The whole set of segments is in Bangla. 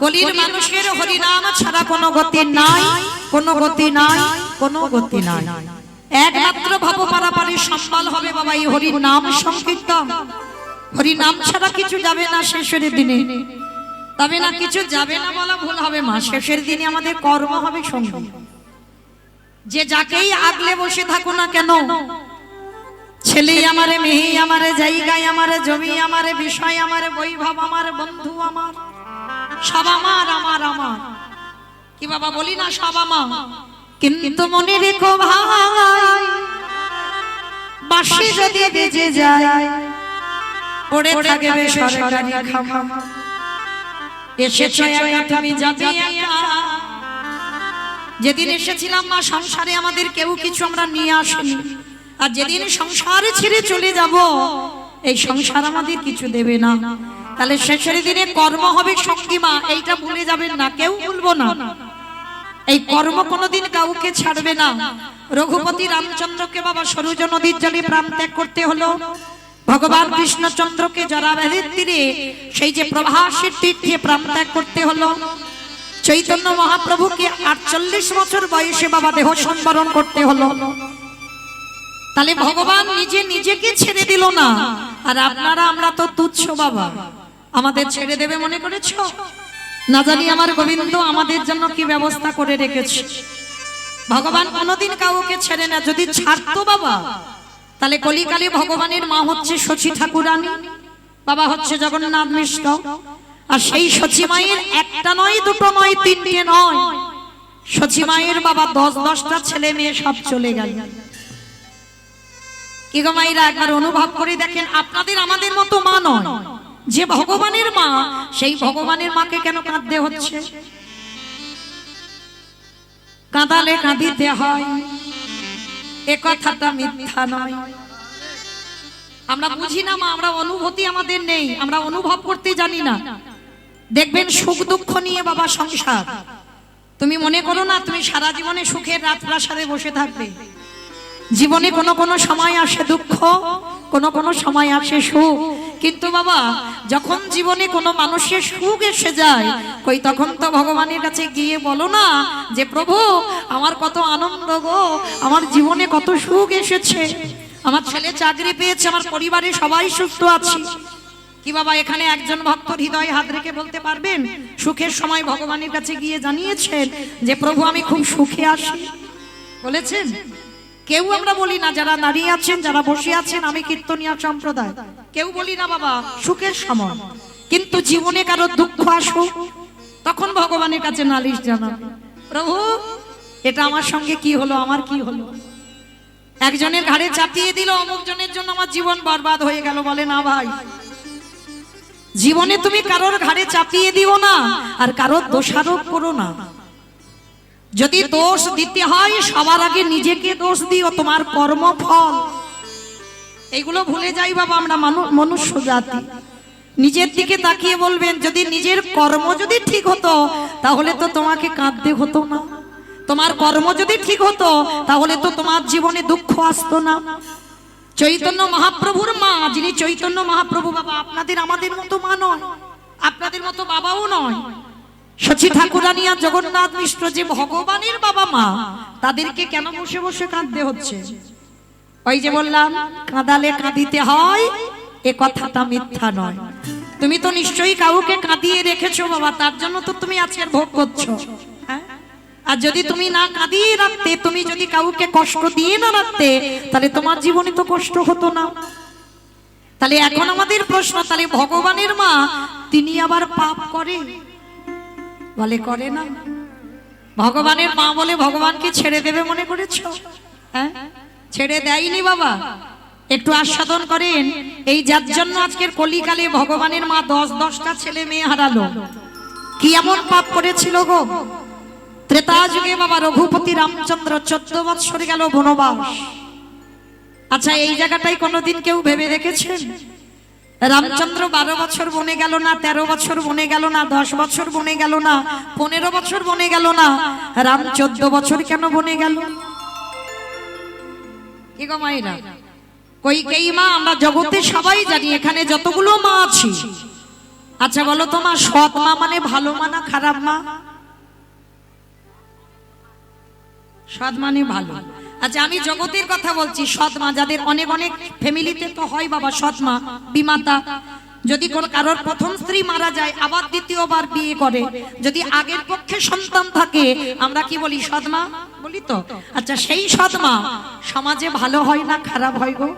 কলির মানুষের হরিনাম ছাড়া কোনো গতি নাই, কোনো গতি নাই, কোনো গতি নাই। একমাত্র ভব পারাপারের সম্বল হবে বাবা এই হরির নাম সংকীর্তন। হরির নাম ছাড়া কিছু যাবে না শেষের দিনে, তবে না কিছু যাবে না বলা ভুল হবে মা। শেষের দিনে আমাদের কর্ম হবে সঙ্গী। যে যাকেই আগলে বসে থাকো না কেন, ছেলে আমারে, মেয়ে আমারে, জায়গায় আমারে, জমি আমারে, বিষয় আমারে, বৈভব আমার, বন্ধু আমার, সব আমার আমার আমার। কি বাবা বলি না সব আমার, কিন্তু মনে রেখো ভাই বাঁশি যদি বেজে যায় পড়ে থাকবে সরকারি খামা। এসেছো একা তুমি যাবে একা। যেদিন এসেছিলাম মা সংসারে আমাদের কেউ কিছু আমরা নিয়ে আসিনি, আর যেদিন সংসারে ছেড়ে চলে যাব এই সংসার আমাদের কিছু দেবে না। তাহলে শেষের দিনে কর্ম হবে সঙ্গী মা, এইটা ভুলে যাবেন না, কেউ ভুলবো না। এই কর্ম কোনোদিন কাউকে ছাড়বে না। রঘুপতি রামচন্দ্রকে বাবা সরযূ নদীর জলে প্রাণ ত্যাগ করতে হলো, ভগবান কৃষ্ণচন্দ্রকে জরাভেদের তীরে সেই যে প্রভাসের তীর্থে প্রাণ ত্যাগ করতে হলো, চৈতন্য মহাপ্রভুকে 48 বছর বয়সে বাবা দেহ সম্বরণ করতে হলো। তাহলে ভগবান নিজে নিজেকে ছেড়ে দিল না, আর আপনারা আমরা তো তুচ্ছ বাবা, আমাদের ছেড়ে দেবে মনে করেছ? না জানি আমার গোবিন্দ আমাদের জন্য কি ব্যবস্থা করে রেখেছে। ভগবান কোনোদিন কাউকে ছেড়ে না। যদি ছাড়তো বাবা তাহলে কলিকালে ভগবানের মা হচ্ছে শচী ঠাকুরানী, বাবা হচ্ছে জগন্নাথ মিশ্র। আর সেই শচী মায়ের একটা নয়, দুটো নয়, তিনটে নয়, শচী মায়ের বাবা 10-10টা ছেলে মেয়ে সব চলে গেল। কি গো মায়েরা একবার অনুভব করে দেখেন, আপনাদের আমাদের মতো মা নয়, যে ভগবানের মা সেই ভগবানের মাকে কেন কাঁদতে হচ্ছে? কাঁদালে কাঁদিতে হয়, এ কথাটা মিথ্যা নয়। আমরা বুঝি না মা, আমরা অনুভূতি আমাদের নেই, আমরা অনুভব করতে জানি না। দেখবেন সুখ দুঃখ নিয়ে বাবা সংসার। তুমি মনে করো না তুমি সারা জীবনে সুখের রাজপ্রাসাদে বসে থাকবে। জীবনে কোনো কোনো সময় আসে দুঃখ, কোনো কোনো সময় আসে সুখ। কিন্তু বাবা যখন জীবনে কোনো মানুষের সুখ এসে যায়, কই তখন তো ভগবানের কাছে গিয়ে বলো না যে প্রভু আমার কত আনন্দ গো, আমার জীবনে কত সুখ এসেছে, আমার ছেলে চাকরি পেয়েছে, আমার পরিবারে সবাই সুস্থ আছে। কি বাবা এখানে একজন ভক্ত হৃদয়ে হাত রেখে বলতে পারবেন সুখের সময় ভগবানের কাছে গিয়ে জানিয়েছেন যে প্রভু আমি খুব সুখে আছি? বলেছেন? কেউ আমরা বলি না, যারা দাঁড়িয়ে আছেন, যারা বসে আছেন, আমি কীর্তনিয়া সম্প্রদায়, কেউ বলি না বাবা সুখের সময়। কিন্তু জীবনে কারো দুঃখ আসুক তখন ভগবানের কাছে নালিশ জানাবে, প্রভু এটা আমার সঙ্গে কি হলো, আমার কি হলো। একজনের ঘাড়ে চাপিয়ে দিল অমুক জনের জন্য আমার জীবন বরবাদ হয়ে গেল। বলে না ভাই, জীবনে তুমি কারোর ঘাড়ে চাপিয়ে দিও না, আর কারোর দোষারোপ করো না। যদি দোষ দিতে হয় সবার আগে নিজেকে দোষ দিও, তোমার কর্মফল। এইগুলো ভুলে যাই বাবা আমরা মনুষ্য জাতি। নিজের দিকে তাকিয়ে বলবেন যদি নিজের কর্ম যদি ঠিক হতো তাহলে তো তোমাকে কাঁদতে হতো না, তোমার কর্ম যদি ঠিক হতো তাহলে তো তোমার জীবনে দুঃখ আসতো না। চৈতন্য মহাপ্রভুর মা, যিনি চৈতন্য মহাপ্রভু বাবা আপনাদের আমাদের মতো মা নয়, আপনাদের মতো বাবাও নয়। শচী ঠাকুরানী আর জগন্নাথ মিশ্র যে ভগবানের বাবা মা, তাদেরকে কেন বসে বসে কাঁদতে হচ্ছে? ওই যে বললাম কাঁদালে কাঁদিতে হয়, এ কথাটা মিথ্যা নয়। তুমি তো নিশ্চয়ই কাউকে কাঁদিয়ে রেখেছো বাবা, তার জন্য তো তুমি আজকের ভোগ করছো। আর যদি তুমি না কাঁদিয়ে রাখতে, তুমি যদি কাউকে কষ্ট দিয়ে না রাখতে, তাহলে তোমার জীবনে তো কষ্ট হতো না। তাহলে এখন আমাদের প্রশ্ন, তাহলে ভগবানের মা তিনি আবার পাপ করে? বলে করে না। ভগবানের মা বলে ভগবানকে ছেড়ে দেবে মনে করেছ? হ্যাঁ, ছেড়ে দেয়নি বাবা। একটু আস্বাদন করেন, এই যার জন্য আজকের কলিকালে ভগবানের মা 10-10টা ছেলে মেয়ে হারালো। কি এমন পাপ করেছিল গো? ত্রেতা যুগে বাবা রঘুপতি রামচন্দ্র 14 বছর গেল বনবাস। আচ্ছা এই জায়গাটাই কোনোদিন কেউ ভেবে দেখেছেন? রামচন্দ্র 12 বছর বনে গেল না, 13 বছর বনে গেল না, 10 বছর বনে গেল না, 15 বছর বনে গেল না, রাম 14 বছর কেন বনে গেল? কি গো মায়েরা, কই কেই মা আমরা জগতে সবাই জানি, এখানে যতগুলো মা আছি আচ্ছা বলো তোমার সৎ মা মানে ভালো মা না খারাপ মা? সৎ মানে ভালো। আচ্ছা আমি জগতের কথা বলছি, সৎ মা যাদের অনেক অনেক ফ্যামিলিতে তো হয় বাবা সৎ মা বিমাতা। যদি কোন কারোর প্রথম স্ত্রী মারা যায় আবার দ্বিতীয়বার বিয়ে করে, যদি আগের পক্ষে সন্তান থাকে আমরা কি বলি? সৎ মা বলি তো। আচ্ছা সেই সৎ মা সমাজে ভালো হয় না খারাপ হয় গো?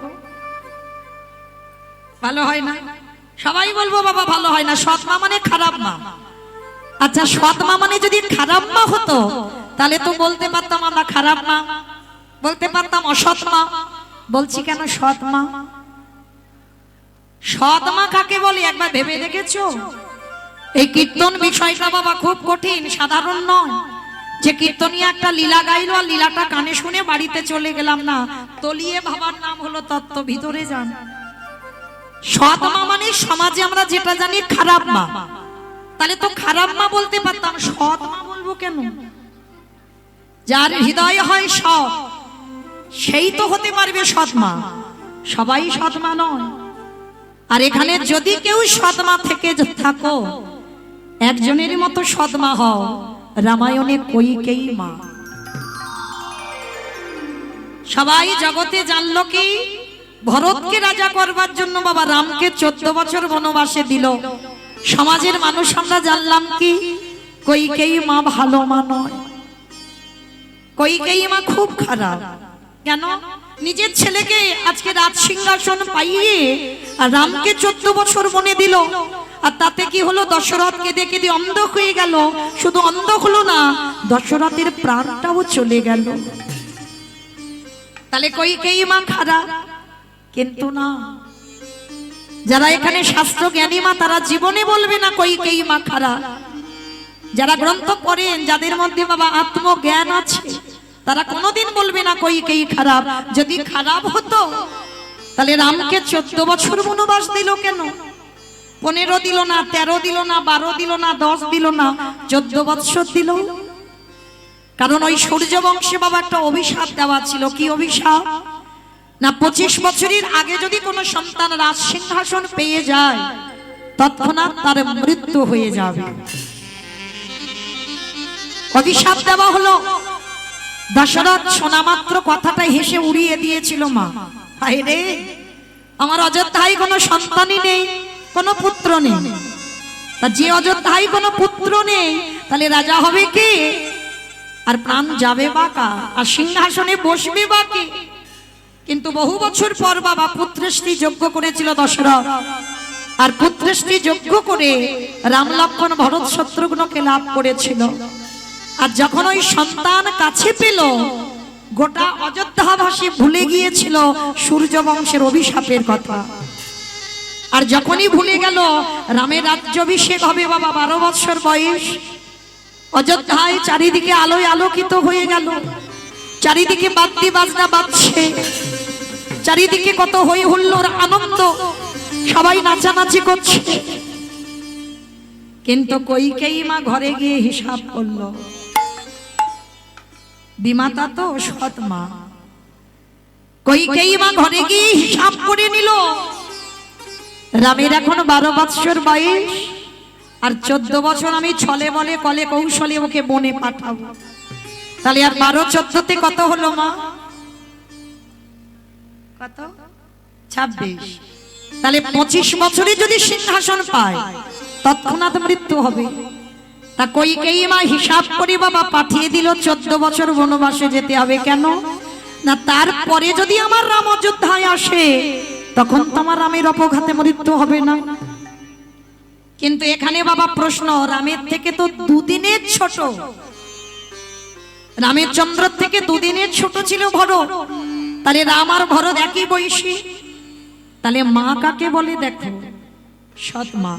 ভালো হয় না? সবাই বলবো বাবা ভালো হয় না, সৎ মা মানে খারাপ মা। আচ্ছা সৎ মা মানে যদি খারাপ মা হতো তাহলে তো বলতে পারতাম আমরা খারাপ মা, বলতে পারতাম অসৎ মা। বলছি কেন সৎ মা? সৎ মা কাকে বলি একবার ভেবে দেখেছো? এই কীর্তন বিষয়টা বাবা খুব কঠিন, সাধারণ নয়। যে কীর্তনিয়া একটা লীলা গাইলো আর লীলাটা কানে শুনে বাড়িতে চলে গেলাম না, তলিয়ে ভাবার নাম হলো তত্ত্ব। ভিতরে যান। সৎ মা মানে সমাজে আমরা যেটা জানি খারাপ মা, তাহলে তো খারাপ মা বলতে পারতাম, সৎ মা বলবো কেন? যার হৃদয় হয় সৎ সেই তো হতে পারবে সৎ মা, সবাই সৎ মা নয়। আর এখানে যদি কেউ সৎ মা থেকে থাকো, একজনের মতো সৎ মা হও, রামায়ণে কইকেয়ী মা। সবাই জগতে জানলো কি ভরতকে রাজা করবার জন্য বাবা রামকে 14 বছর বনবাসে দিল। সমাজের মানুষ আমরা জানলাম কি কইকেয়ী মা ভালো মা নয়, কইকেয়ী মা খুব খারাপ। কেন? নিজের ছেলেকে আজকে রাজ সিংহাসন পাইয়ে আর রামকে 14 বছর বনে দিল, আর তাতে কি হলো? দশরথ কেঁদে কেঁদে অন্ধ হয়ে গেল। শুধু অন্ধ হলো না, দশরথের প্রাণটাও চলে গেল। তাহলে কইকেয়ী মা খারাপ? কিন্তু না, যারা এখানে শাস্ত্র জ্ঞানী মা তারা জীবনে বলবে না কইকেয়ী মা খারাপ। যারা গ্রন্থ পড়েন, যাদের মধ্যে বাবা আত্মজ্ঞান আছে, তারা কোনোদিন বলবে না কইকেয়ী খারাপ। যদি খারাপ হতো তাহলে রামকে 14 বছর বনবাস দিল কেন? 15 দিল না, 13 দিল না, 12 দিল না, 10 দিল না, 14 বছর দিল। কারণ ওই সূর্য বংশে বাবা একটা অভিশাপ দেওয়া ছিল। কি অভিশাপ? না 25 বছরের আগে যদি কোনো সন্তান রাজ সিংহাসন পেয়ে যায় তৎক্ষণাৎ তার মৃত্যু হয়ে যাবে। অভিশাপ দেওয়া হলো। দশরথ শোনা মাত্র কথাটা হেসে উড়িয়ে দিয়েছিল মা। হায় রে, আমার অযোধ্যায় কোনো সন্তানই নেই, কোনো পুত্র নেই। তা যে অযোধ্যায় কোনো পুত্র নেই তাহলে রাজা হবে কে? আর প্রাণ যাবে বা কার? আর সিংহাসনে বসবে বা কে? কিন্তু বহু বছর পর বাবা পুত্রেষ্টি যজ্ঞ করেছিল দশরথ, আর পুত্রেষ্টি যজ্ঞ করে রাম লক্ষ্মণ ভরত শত্রুঘ্নকে লাভ করেছিল। আর যখন ওই সন্তান কাছে পেল, গোটা অযোধ্যাবাসী ভুলে গিয়েছিল সূর্য বংশের অভিশাপের কথা। আর যখনই ভুলে গেল রামের রাজ্যাভিষেক হবে বাবা 12 বছর বয়স, অযোধ্যায় চারিদিকে আলোয় আলোকিত হয়ে গেল। চারিদিকে বাদ্যি বাজনা বাজছে, চারিদিকে কত হই হুল্লোড় আনন্দ, সবাই নাচানাচি করছে। কিন্তু কইকেয়ী মা ঘরে গিয়ে হিসাব করলো। বিমাতা তো সৎ মা, কইকেয়ী মা ঘরে গিয়ে হিসাব করে নিল রামের এখন 12 বছর বয়স, আর 14 বছর আমি ছলে বলে কলে কৌশলে ওকে বনে পাঠাবো। তাহলে আর 12 14তে কত হলো মা? কত? 26। তাহলে 25 বছরে যদি সিংহাসন পায় তৎক্ষণাৎ মৃত্যু হবে। তা কইকেয়ী মা হিসাব করে বাবা পাঠিয়ে দিল 14 বছর বনবাসে যেতে হবে। কেন না তারপরে যদি আমার রাম অযোধ্যায় আসে তখন তো আমার রামের অপঘাতে মৃত্যু হবে না। কিন্তু এখানে বাবা প্রশ্ন, রামের থেকে তো 2 দিনের ছোট, রামের চন্দ্র থেকে 2 দিনের ছোট ছিল ভরত। তাহলে রাম আর ভরত একই বয়সী, তাহলে মা কাকে বলে? দেখো, সৎ মা।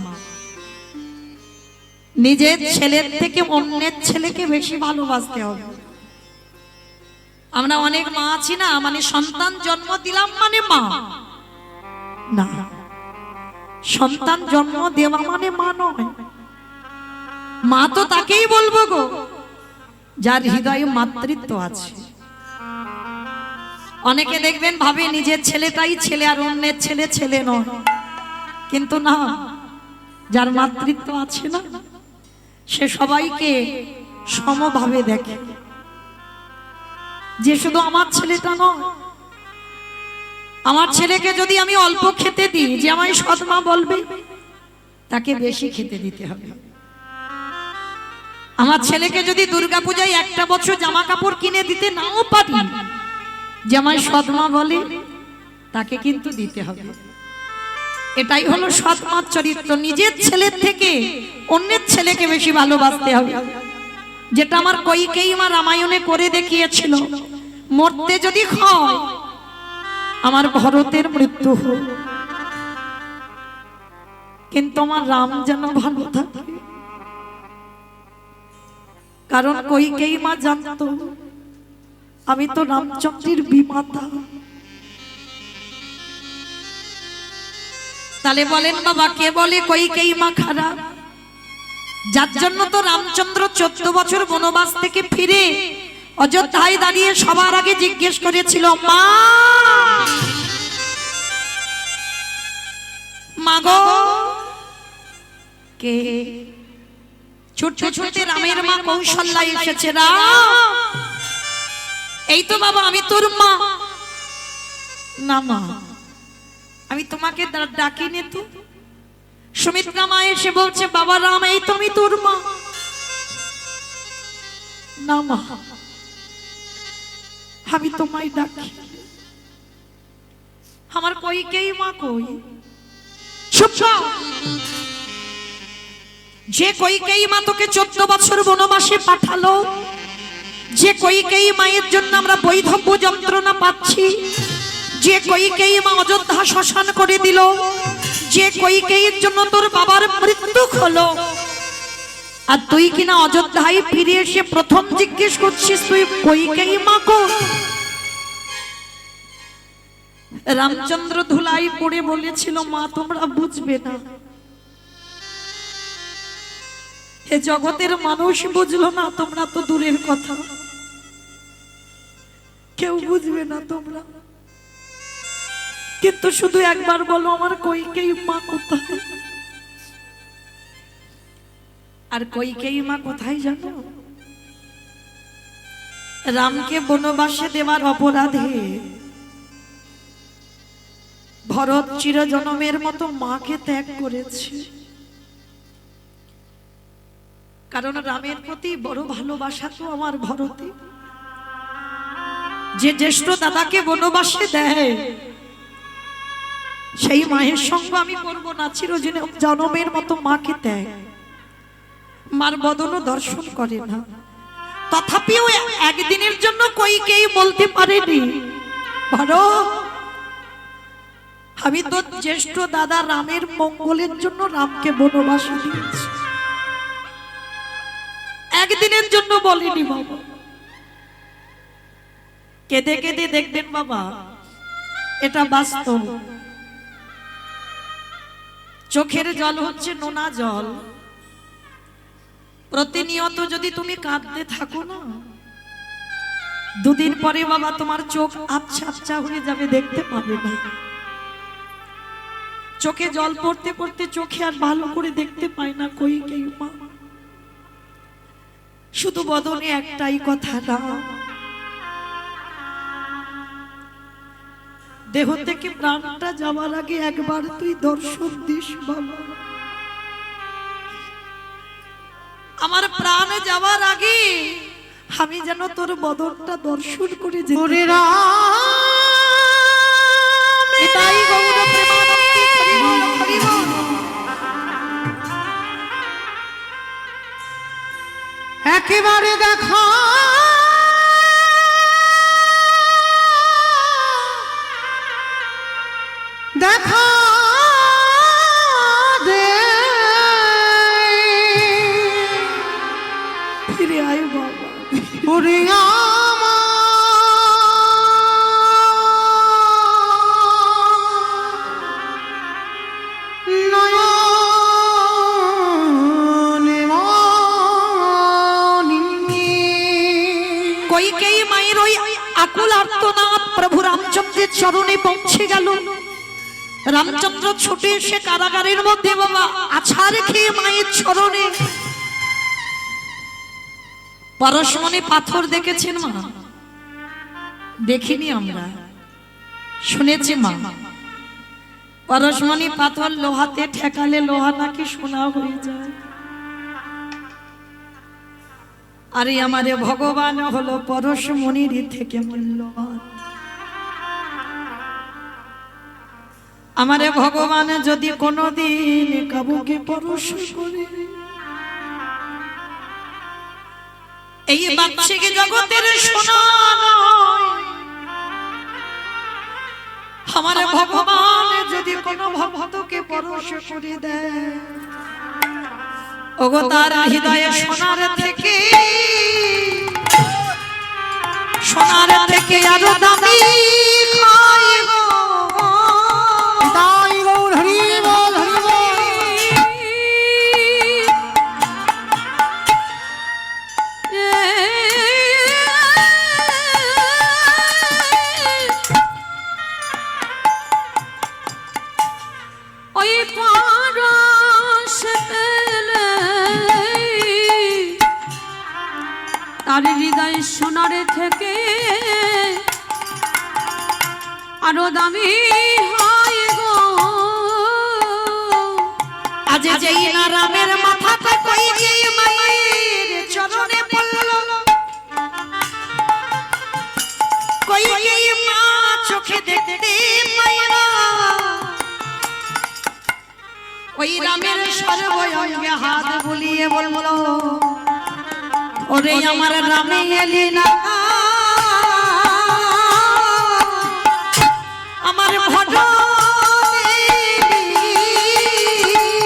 নিজের ছেলের থেকে অন্যের ছেলেকে বেশি ভালোবাসতে হবে। আমরা অনেক মা আছি না, মানে সন্তান জন্ম দিলাম মানে মা না, সন্তান জন্ম দেওয়া মানে মা নয়। মা তো তাকেই বলবো গো যার হৃদয়ে মাতৃত্ব আছে। অনেকে দেখবেন ভাবে নিজের ছেলেটাই ছেলে আর অন্যের ছেলে ছেলে নয়, কিন্তু না, যার মাতৃত্ব আছে না, সে সবাইকে সমভাবে দেখে। যে শুধু আমার ছেলেটা নয়, আমার ছেলেকে যদি আমি অল্প খেতে দিই, যে আমায় সৎমা বলবে তাকে বেশি খেতে দিতে হবে। আমার ছেলেকে যদি দুর্গাপূজায় একটা বছর জামা কাপড় কিনে দিতে নাও পারি, যে আমায় সৎমা বলে তাকে কিন্তু দিতে হবে। এটাই হলো সৎমার চরিত্র। নিজের ছেলের থেকে অন্যের ছেলেকে বেশি ভালোবাসতে হবে, যেটা আমার কইকেয়ী মা রামায়ণে করে দেখিয়েছিল। মরতে যদি হয় আমার ভরতের মৃত্যু হোক, কিন্তু আমার রাম যেন ভালো থাকে। কারণ কইকেয়ী মা জানতো আমি তো রামচন্দ্রের বিমাতা। তাহলে বলেন বাবা, কে বলে কইকেয়ী মা খারাপ? যার জন্য তো রামচন্দ্র 14 বছর বনবাস থেকে ফিরে অযোধ্যায় দাঁড়িয়ে সবার আগে জিজ্ঞেস করেছিল, মা মাগো কে? ছুটতে ছুটতে রামের মা কৌশল্যা এসেছে। রাম, এই তো বাবা, আমি তোর মা। না মা, আমি তোমাকে ডাকিনি তো। সুমিত্রা মা এসে বলছে, বাবা রাম, এই তো আমি তোর মা। না মা, আমি তোমায় ডাকি। আমার কইকেয়ী মা কই? যে কইকেয়ী মা তোকে 14 বছর বনবাসে পাঠালো, যে কইকেয়ী মায়ের জন্য আমরা বৈধব্য যন্ত্রণা পাচ্ছি, যে কইকেয়ী মা অযোধ্যা শ্মশান করে দিল, যে কইকেয়ীর জন্য তোর বাবার মৃত্যু হলো, আর তুই কিনা অযোধ্যায় ফিরে এসে প্রথম জিজ্ঞেস করছিস তুই কইকেয়ী মা কো? রামচন্দ্র ধুলাই পড়ে বলেছিল, মা তোমরা বুঝবে না। এ জগতের মানুষ বুঝলো না, তোমরা তো দূরের কথা, কেউ বুঝবে না তোমরা। কিন্তু শুধু একবার বলো, আমার কইকেয়ী মা কোথায়? আর কইকেয়ী মা কোথায় জানো? রামকে বনবাসে দেওয়ার অপরাধে ভরত চিরজনমের মতো মাকে ত্যাগ করেছে। কারণ রামের প্রতি বড় ভালোবাসা তো আমার ভরতে। যে জ্যেষ্ঠ দাদাকে বনবাসে দেয়, সেই মায়ের সঙ্গ আমি করব না। চিরজনমের মতো মাকে ত্যাগ, মার বদনও দর্শন করে না। তথাপিও একদিনের জন্য কইকেয়ী বলতে পারেনি, ভরত আমি তো জ্যেষ্ঠ দাদা রামের মঙ্গলের জন্য রামকে বনবাসে দিয়েছি। একদিনের জন্য বলিনি বাবা। কেঁদে কেঁদে দেখবেন বাবা, এটা বাস্তব। চোখের জল হচ্ছে নোনা জল। প্রতিনিয়ত যদি তুমি কাঁদতে থাকো না, দুদিন পরে বাবা তোমার চোখ আবছা আবছা হয়ে যাবে, দেখতে পাবে না। চোখে জল পড়তে পড়তে চোখে আর ভালো করে দেখতে পায় না কইকেয়ী মা। শুধু বদনে একটাই কথা, রাম। দেহ থেকে প্রাণটা যাওয়ার আগে একবার তুই দর্শন দিস বাবা। আমার প্রাণ যাওয়ার আগে আমি যেন তোর বদনটা দর্শন করে যেতে পারি। এটাই গৌর প্রেমানন্দে হরি বল, হরি বল। একেবারে দেখা দেখা দে, ফিরে আয় বাবা। ওরে কইকেয়ী মায়ের ওই আকুল আর্তনাদ প্রভু রামচন্দ্রের চরণে পৌঁছে গেল। রামচন্দ্র ছুটে এসে কারাগারের মধ্যে বাবা আছাড় খেয়ে মায়ের চরণে। পরশমণি পাথর দেখেছেন মা? দেখিনি আমরা, শুনেছি মা। পরশমণি পাথর লোহাতে ঠেকালে লোহা নাকি সোনা হয়ে যায়। আরে আমারে ভগবান হলো পরশমণির থেকে মূল্যবান। আমারে ভগবান যদি কোনোদিন কাবুকে পরশ করে, এই বাচ্চাকে জগতের সোনা নয়, আমারে ভগবান যদি কোনো ভক্তকে পরশ করে দেয়, ওগো তার হৃদয়ে সোনার থেকে আরো দামি হয় গো। তাই গৌর হরি বল, হরি বল। ওই পরশ পেলে তার হৃদয় সোনার থেকে আরো দামি হয় গো। আজ যেই না রামের মাথাটা কই গিয়ে মায়ের চরণে পড়ল, কই গিয়ে মা চোখে দেখতে পায় না, ওই রামের সর্বঙ্গে হাত বুলিয়ে বলল, ওরে আমার রামে এলি না, আমার ভজ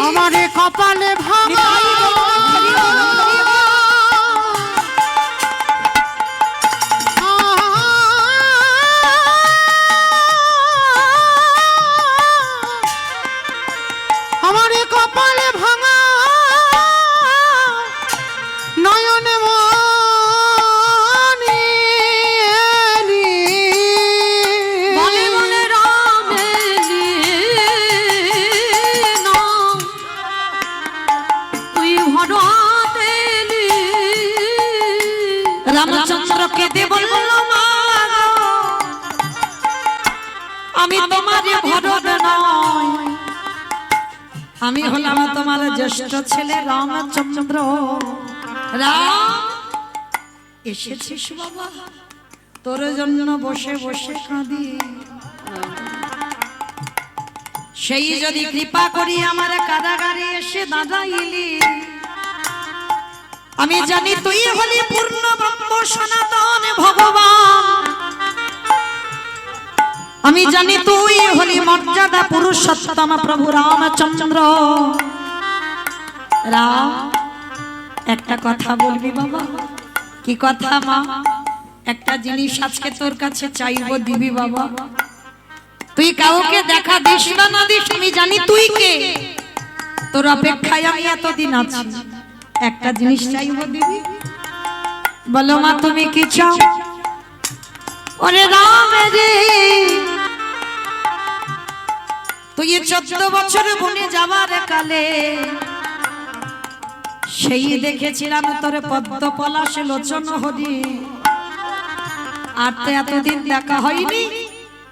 আমারে কপালে ভাঙা আমারে কপালে ভাঙা নয়নে মনি বলে বলে রাম এলি না, তুই ভরত এলি। রামচন্দ্রকে দে বলল, মা আমি তোমার ভরত নয়, আমি হলাম তোমার জ্যেষ্ঠ ছেলে রামচন্দ্র। রাম এসেছিস বাবা, তোর জন্য বসে বসে কাঁদি, সেই যদি কৃপা করি আমার কারাগারে এসে দাঁড়াইলি, আমি জানি তুই হলি পূর্ণ ব্রহ্ম সনাতন ভগবান, আমি জানি তুই হলি মর্যাদা পুরুষোত্তম প্রভু রামচন্দ্র। রাম একটা কথা বলবি বাবা? কি কথা মা? একটা জিনিস আজকে তোর কাছে চাইবো, দিবি বাবা? তুই কাউকে দেখা দিস বা না দিস, আমি জানি তুই কে, তোর অপেক্ষায় আমি এতদিন আছি। একটা জিনিস চাইবো, দিবি? বলো মা তুমি কি চাও? ওরে রাম রে, তুই 14 বছর বনে যাবার কালে সেই দেখেছিলাম তোর পদ্ম পলাশ লোচন হরি, আর তো এতদিন দেখা হয়নি,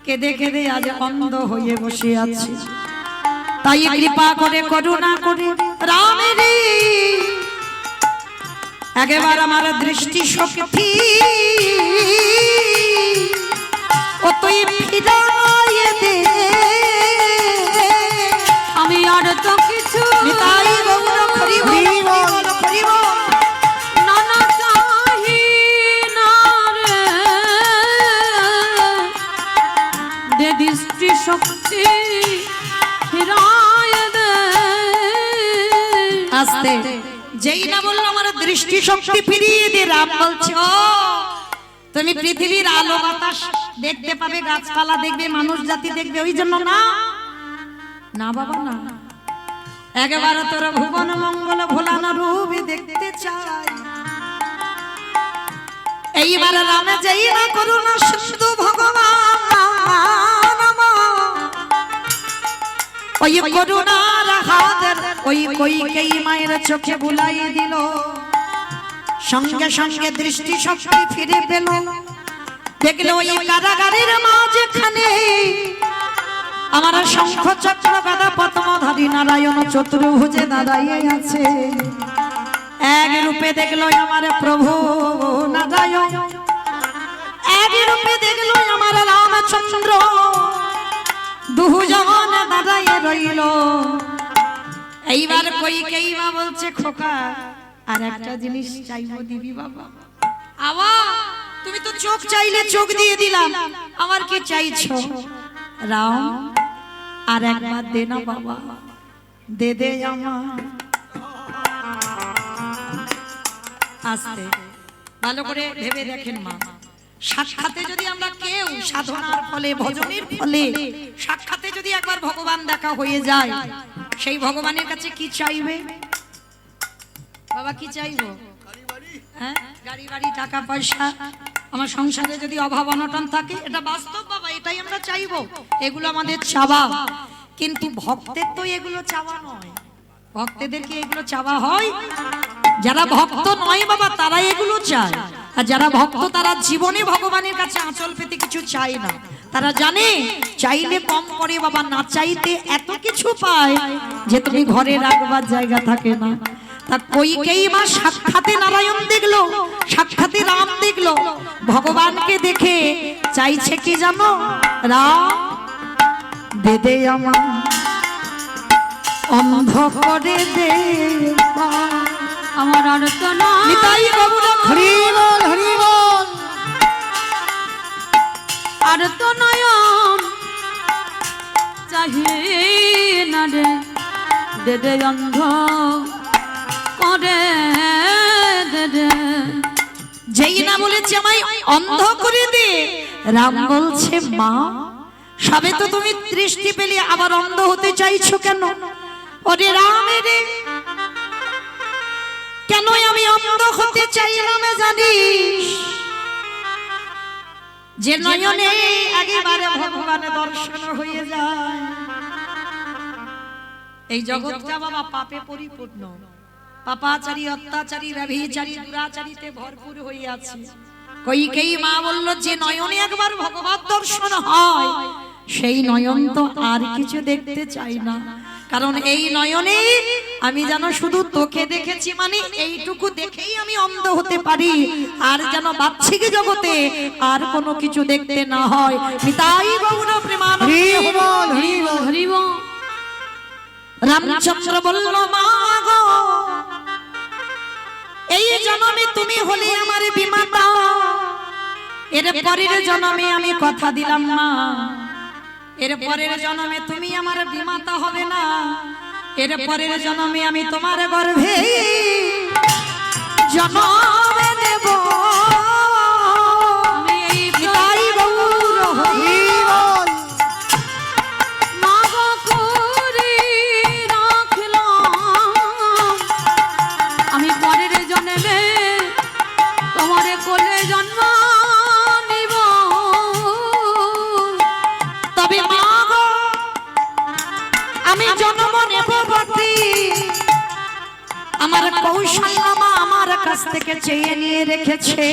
কেঁদে কেঁদে আজ অন্ধ হয়ে বসে আছি। তাই কৃপা করে করুণা করে রাম রে একবার আমার দৃষ্টি শক্তি ও তুই ফিরাইয়ে দে, আমি আর তো কিছু নিতাই গৌর হরি বল, হরি বল। নানা চাহি না রে, দে দৃষ্টি শক্তি ফিরায় দে। আস্তে যেই না বললো আমার দৃষ্টি শক্তি ফিরিয়ে দে, রাম বলছে ও তুমি পৃথিবীর আলো বাতাস দেখতে পাবে, গাছপালা দেখবে, মানুষ জাতি দেখবে, ওই জন্য না না বাবা না, একেবারে তোর ভুবন মঙ্গল ভোলানো রূপ দেখতে চাই। এইবার রামে যেই না করুণা সিন্ধু ভগবান ওই করুণার হাতের ওই কইকেই মায়ের চোখে বুলাই দিল, সঙ্গে সঙ্গে দৃষ্টি শক্তি ফিরে পেল। দেখলো ওই কারাগারের মাঝখানে আমার শঙ্খ চক্র গদা পদ্মধারী নারায়ণ চতুর্ভুজে দাঁড়াইয়ে আছে। এক রূপে দেখলো আমার প্রভু নারায়ণ, এক রূপে দেখলো আমার রামচন্দ্র, দুজন দাঁড়াইয়ে রইল। এইবার কইকেই মা বলছে, খোকা আর একটা জিনিস চাইবো দিবি বাবা? আবা তুমি তো চোখ চাইলে চোখ দিয়ে দিলাম, আমার কি চাইছো? রাম আর একবার দে না বাবা, দে দে আমার। আস্তে ভালো করে ভেবে দেখেন মা, সাক্ষাতে যদি আমরা কেউ সাধনার ফলে ভজনের ফলে সাক্ষাতে যদি একবার ভগবান দেখা হয়ে যায়, সেই ভগবানের কাছে কি চাইবে বাবা? কি চাইবো? হ্যাঁ, গাড়ি বাড়ি টাকা পয়সা, আমার সংসারে যদি অভাব অনটন থাকে, এটা বাস্তব বাবা, এটাই আমরা চাইবো, এগুলো আমাদের চাওয়া। কিন্তু ভক্তের তো এগুলো চাওয়া নয়, ভক্তদের কি এগুলো চাওয়া হয়? যারা ভক্ত নয় বাবা তারা এগুলো চায়, আর যারা ভক্ত তারা জীবনে ভগবানের কাছে আঁচল পেতে কিছু চায় না। তারা জানে চাইলে কম করে বাবা, না চাইতে এত কিছু পায় যে তুমি ঘরে রাখবার জায়গা থাকে না। তা কইকেই মা সাক্ষাতে নারায়ণ দেখলো, সাক্ষাতে রাম দেখলো, ভগবানকে দেখে চাইছে কি জানো? রাম দে দে আমার, অন্ধ করে দে আমার আর্তনা নিতাই বাবুরা হরি বল হরি বল। আর্তনয়ন চাহিয়ে না রে, দে দে অন্ধ করে দে দে। যেই না বলেছে আমায় অন্ধ করে দে, রাম বলছে মা সবে তো তুমি দৃষ্টি পেলে আবার অন্ধ হতে চাইছো কেন? ওরে রাম রে, কেন আমি অন্ধ হতে চাইলাম জানিস? যে নয়নে একেবারে ভগবানের দর্শন হয়ে যায়। এই জগৎটা বাবা পাপে পরিপূর্ণ, পাপাচারী অত্যাচারী ব্যভিচারী দুরাচারীতে ভরপুর হয়ে আছে। কইকেই মা বলল, যে নয়নে একবার ভগবত দর্শন হয় সেই নয়ন তো আর কিছু দেখতে চাই না, কারণ এই নয়নে আমি যেন শুধু তোকে দেখেছি, মানে এইটুকু দেখেই আমি অন্ধ হতে পারি, আর যেন বাহ্যিক জগতে আর কোনো কিছু দেখতে না হয়। নিতাই গৌর প্রেমানন্দে হরি বল হরি বল। হরি বল। রামচন্দ্র বলল, মা গো এই জন্মে তুমি হলে আমার বিমাতা, এর পরের জন্মে আমি কথা দিলাম মা, এর পরের জন্মে তুমি আমার বিমাতা হবে না, এর পরের জন্মে আমি তোমার গর্ভে জন্ম নেব। আমি এই নিতাই গৌর হরি বল। মাগ করে রাখলাম, আমি পরের জন্মে তোমার কোলে জন্ম নিব। তবে মা গো আমি জন্ম নেব বটে, আমার কৌশল্য মা আমার কাছ থেকে চেয়ে নিয়ে রেখেছে,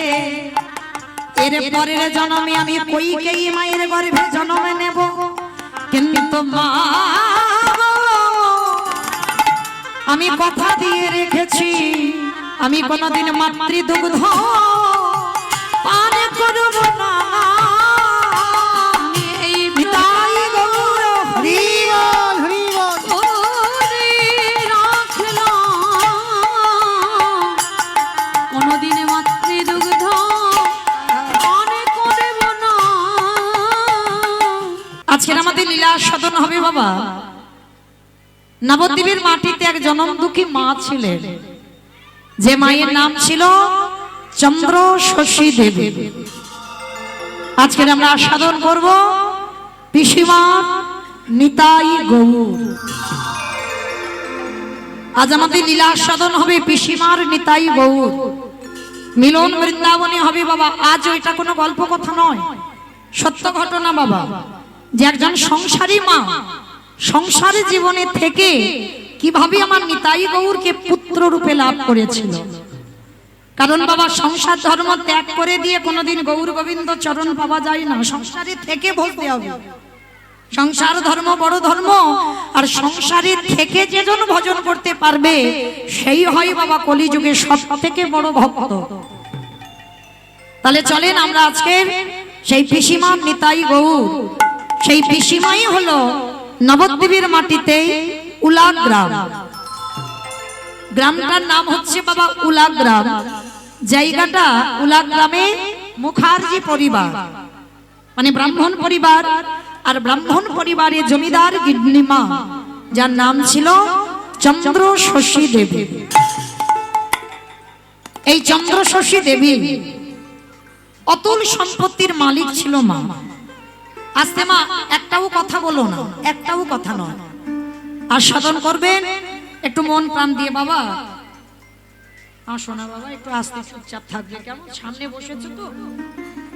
এর পরের জন্মে আমি কইকেই মায়ের গর্ভে জন্ম নেব। কিন্তু মা গো, আমি কথা দিয়ে রেখেছি আমি কোনদিন মাতৃদুগ্ধ পান করব না। আমি এই নিতাই গৌর হরি হরি বল হরি বল। করে রাখলাম, কোনদিন মাতৃদুগ্ধ পান করব না। আজকের আমাদের লীলা সাধন হবে বাবা। নবদ্বীপের মাটিতে এক জনম দুঃখী মা ছিলেন, যে মায়ের নাম ছিল চন্দ্র শশী দেবী। আজকের আমরা সাধন করব পিসিমার নিতাই গৌর। আজ আমাদের লীলা সাধন হবে পিসিমার নিতাই গৌর, মিলন বৃন্দাবনে হবে বাবা। আজ ওইটা কোনো গল্প কথা নয়, সত্য ঘটনা বাবা। যে একজন সংসারী মা সংসারে জীবনে থেকে কিভাবে আমার নিতাই গৌরকে পুত্র রূপে লাভ করেছিল। কারণ বাবা সংসার ধর্ম ত্যাগ করে দিয়ে কোনোদিন গৌর গোবিন্দ চরণ পাওয়া যায় না, সংসারে থেকে বলতে হবে। সংসার ধর্ম বড় ধর্ম, আর সংসারে থেকে যেজন ভজন করতে পারবে সেই হয় বাবা কলিযুগে সব থেকে বড় ভক্ত। তাহলে চলেন আমরা আজকের সেই পিসিমা নিতাই গৌর, সেই পিসিমাই হলো নবদ্বীপের মাটিতে উলা গ্রাম। গ্রামটার নাম হচ্ছে বাবা উলা গ্রাম। জায়গাটা উলা গ্রামে মুখার্জি পরিবার, মানে ব্রাহ্মণ পরিবার, আর ব্রাহ্মণ পরিবারে জমিদার গিন্নিমা যার নাম ছিল চন্দ্রশশী দেবী। এই চন্দ্রশশী দেবী অতুল সম্পত্তির মালিক ছিল মা। আস্তে মা, একটাও কথা বলো না, একটাও কথা নয়, আর সাধন করবেন একটু মন প্রাণ দিয়ে। বাবা আসো না বাবা, একটু আস্তে চুপচাপ থাকবে, কেমন সামনে বসেছো তো,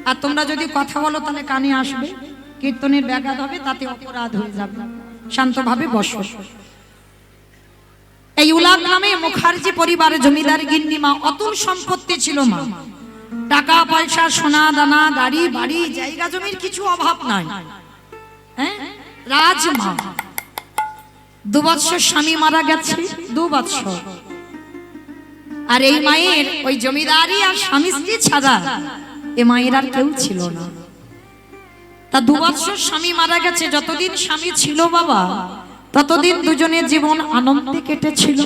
আর তোমরা যদি কথা বলো তাহলে কানে আসবে, কীর্তনের ব্যাঘাত হবে, তাতে অপরাধ হয়ে যাবে। শান্তভাবে বসো। এই উলা গ্রামে মুখার্জি পরিবারে জমিদার গিন্নিমা, অতুল সম্পত্তি ছিল মা, টাকা পয়সা সোনা দানা গাড়ি বাড়ি জায়গা জমির কিছু অভাব নাই। হ্যাঁ, রাজমা। 2 বছর স্বামী মারা গেছে, 2 বছর। আর এই মায়ের ওই জমিদারি আর স্বামী স্ত্রী ছাড়া এ মায়ের আর কেউ ছিল না। তা 2 বছর স্বামী মারা গেছে, যতদিন স্বামী ছিল বাবা ততদিন দুজনের জীবন আনন্দে কেটেছিল।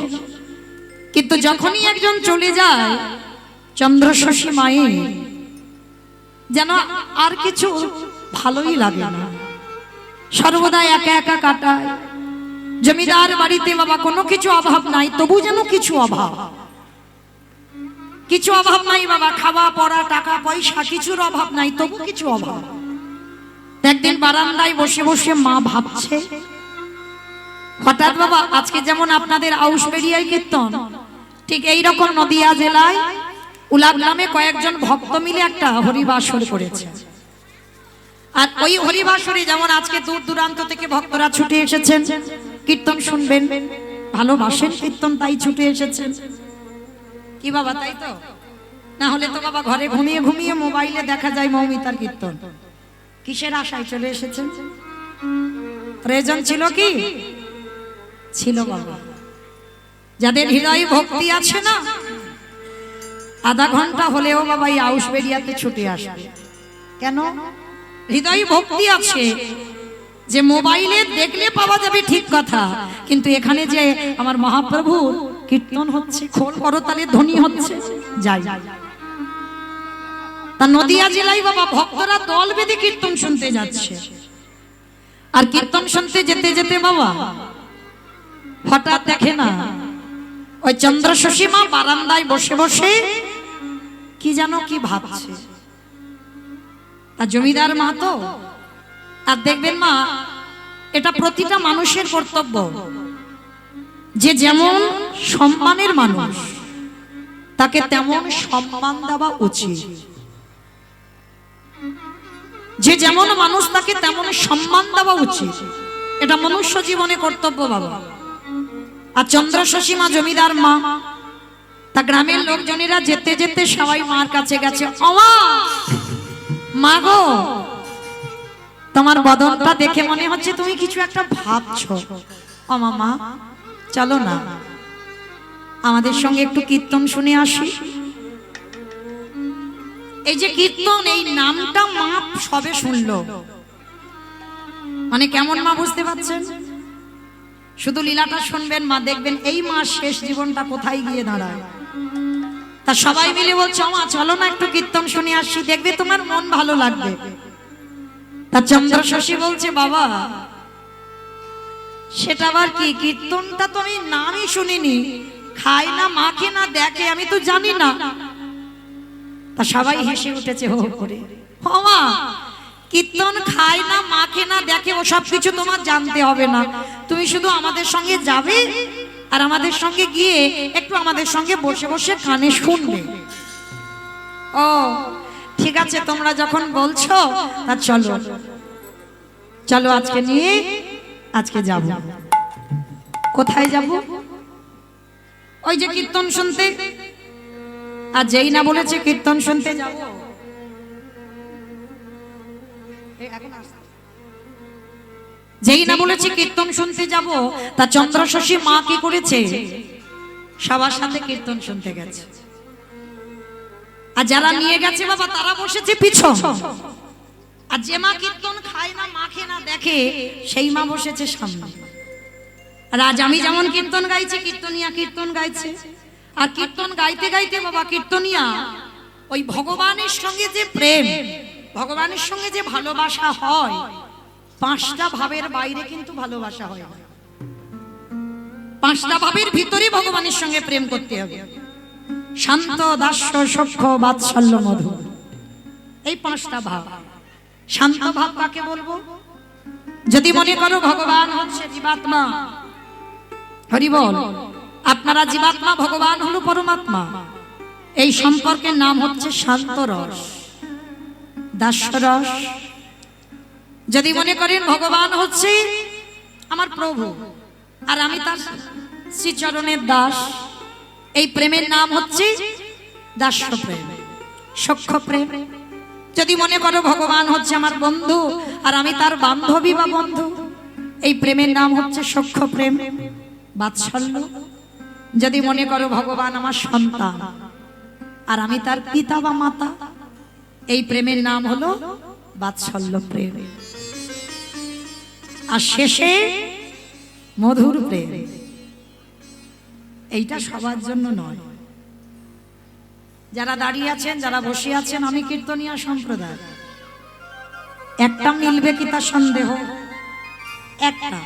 কিন্তু যখনই একজন চলে যায় চন্দ্রশশী মায়ের যেন আর কিছু ভালোই লাগে না, সর্বদা একা একা কাটায়। জমিদার বাড়িতে বাবা কোনো কিছু অভাব নাই, তবু যেন কিছু অভাব, কিছু অভাব নাই বাবা, খাওয়া পড়া টাকা পয়সা কিছুর অভাব নাই, তবু কিছু অভাব। একদিন বারান্দায় বসে বসে মা ভাবছে, হঠাৎ বাবা আজকে যেমন আপনাদের আউশবেরিয়ায় কীর্তন, ঠিক এইরকম নদিয়া জেলায় উলা গ্রামে কয়েকজন ভক্ত মিলে একটা হরিবাসর করেছে। আর ওই হরিবাসরে যেমন আজকে দূর দূরান্ত থেকে ভক্তরা ছুটে এসেছেন কীর্তন শুনবেন, ভালোবাসেন কীর্তন, তাই ছুটে এসেছেন। কি বাবা, তাই তো? না হলে তো বাবা ঘরে ঘুমিয়ে ঘুমিয়ে মোবাইলে দেখা যায় মৌমিতার কীর্তন। কিসের আশায় চলে এসেছেন? প্রয়োজন ছিল কি? ছিল বাবা। যাদের হৃদয়ে ভক্তি আছে না, আধা ঘন্টা হলেও বাবা এই আউশবেরিয়াতে ছুটে আসবে। কেন? হৃদয়ে ভক্তি আছে। যে মোবাইলে দেখলে পাওয়া যাবে ঠিক কথা, কিন্তু এখানে যে আমার মহাপ্রভু কীর্তন হচ্ছে, খোল করতালে ধ্বনি হচ্ছে, যাই। তা নদিয়া জেলায় বাবা ভক্তরা দল বেঁধে কীর্তন শুনতে যাচ্ছে। আর কীর্তন শুনতে যেতে যেতে বাবা হঠাৎ দেখে না ওই চন্দ্রশশী মা বারান্দায় বসে বসে কি যেন কি ভাবছে। আর জমিদার মা তো, আর দেখবেন মা, এটা প্রতিটা মানুষের কর্তব্য যে যেমন সম্মানের মানুষ তাকে তেমন সম্মান দেওয়া উচিত। যে যেমন মানুষ তাকে তেমন সম্মান দেওয়া উচিত, এটা মনুষ্য জীবনে কর্তব্য বাবা। আর চন্দ্রশশী মা জমিদার মা, তা গ্রামের লোকজনেরা যেতে যেতে সবাই মার কাছে গেছে, ওমা মা গো, তোমার বদনটা দেখে মনে হচ্ছে তুমি কিছু একটা ভাবছো। ওমা মা, চলো না আমাদের সঙ্গে একটু কীর্তন শুনে আসি। এই যে কীর্তন, এই নামটা মা সবে শুনলো, মানে কেমন মা বুঝতে পারছেন? শুধু লীলাটা শুনবেন মা, দেখবেন এই মা শেষ জীবনটা কোথায় গিয়ে দাঁড়ায়। তা সবাই মিলে বলছে, মা চলো না একটু কীর্তন শুনে আসি, দেখবে তোমার মন ভালো লাগবে। তা চন্দ্রশশী বলছে, বাবা সেটা আবার কি? কীর্তনটা তো আমি নামই শুনিনি, খায় না মাখে না দেখে, আমি তো জানি না। তা সবাই হেসে উঠেছে হো করে। ও মা, কীর্তন খায় না মাখে না দেখে ও সব কিছু তোমার জানতে হবে না, তুমি শুধু আমাদের সঙ্গে যাবে আর আমাদের সঙ্গে গিয়ে একটু আমাদের সঙ্গে বসে বসে কানে শুনবে। ও ঠিক আছে, তোমরা যখন বলছো তা চলো চলো, আজকে নিয়ে আজকে যাব। কোথায় যাব? ওই যে কীর্তন শুনতে। আর যেই না বলেছে কীর্তন শুনতে যাব, যেই না বলেছে কীর্তন শুনতে যাব, তা চন্দ্রশশী মা কি করেছে? সবার সাথে কীর্তন শুনতে গেছে। আর যারা নিয়ে গেছে বাবা তারা বসেছে পিছন। আর যে মা কীর্তন খায় না, মাখে না, দেখে, সেই মা বসেছে সামনে। আর আজ আমি যেমন কীর্তন গাইছি, কীর্তনিয়া কীর্তন গাইছে। আর কীর্তন গাইতে গাইতে বাবা কীর্তনিয়া ওই ভগবানের সঙ্গে যে প্রেম, ভগবানের সঙ্গে যে ভালোবাসা হয়, পাঁচটা ভাবের বাইরে কিন্তু ভালোবাসা হয় না। পাঁচটা ভাবের ভিতরে ভগবানের সঙ্গে প্রেম করতে হবে। শান্ত, দাস্য, সখ্য, বাৎসল্য, মধুর, এই পাঁচটা ভাব। শান্ত ভাব কাকে বলবো? যদি মনে করো ভগবান হচ্ছে জীবাত্মা, হরি বল, আপনারা জীবাত্মা, ভগবান হলো পরমাত্মা, এই সম্পর্কের নাম হচ্ছে শান্ত রস, দাস্য রস। যদি মনে করেন ভগবান হচ্ছে আমার প্রভু আর আমি তার শ্রীচরণের দাস, এই প্রেমের নাম হচ্ছে দাস্য প্রেম, সখ্য প্রেম। যদি মনে করো ভগবান হচ্ছে আমার বন্ধু আর আমি তার বান্ধবী বা বন্ধু, এই প্রেমের নাম হচ্ছে সখ্য প্রেম, বাৎসল্য। যদি মনে করো ভগবান আমার সন্তান আর আমি তার পিতা বা মাতা, এই প্রেমের নাম হলো বাৎসল্য প্রেম। আর শেষে মধুর প্রেম। এইটা সবার জন্য নয়। যারা দাঁড়িয়ে আছেন, যারা বসে আছেন, আমি কীর্তনিয়া সম্প্রদায়, একটা মিলবে কি তার সন্দেহ? একটা।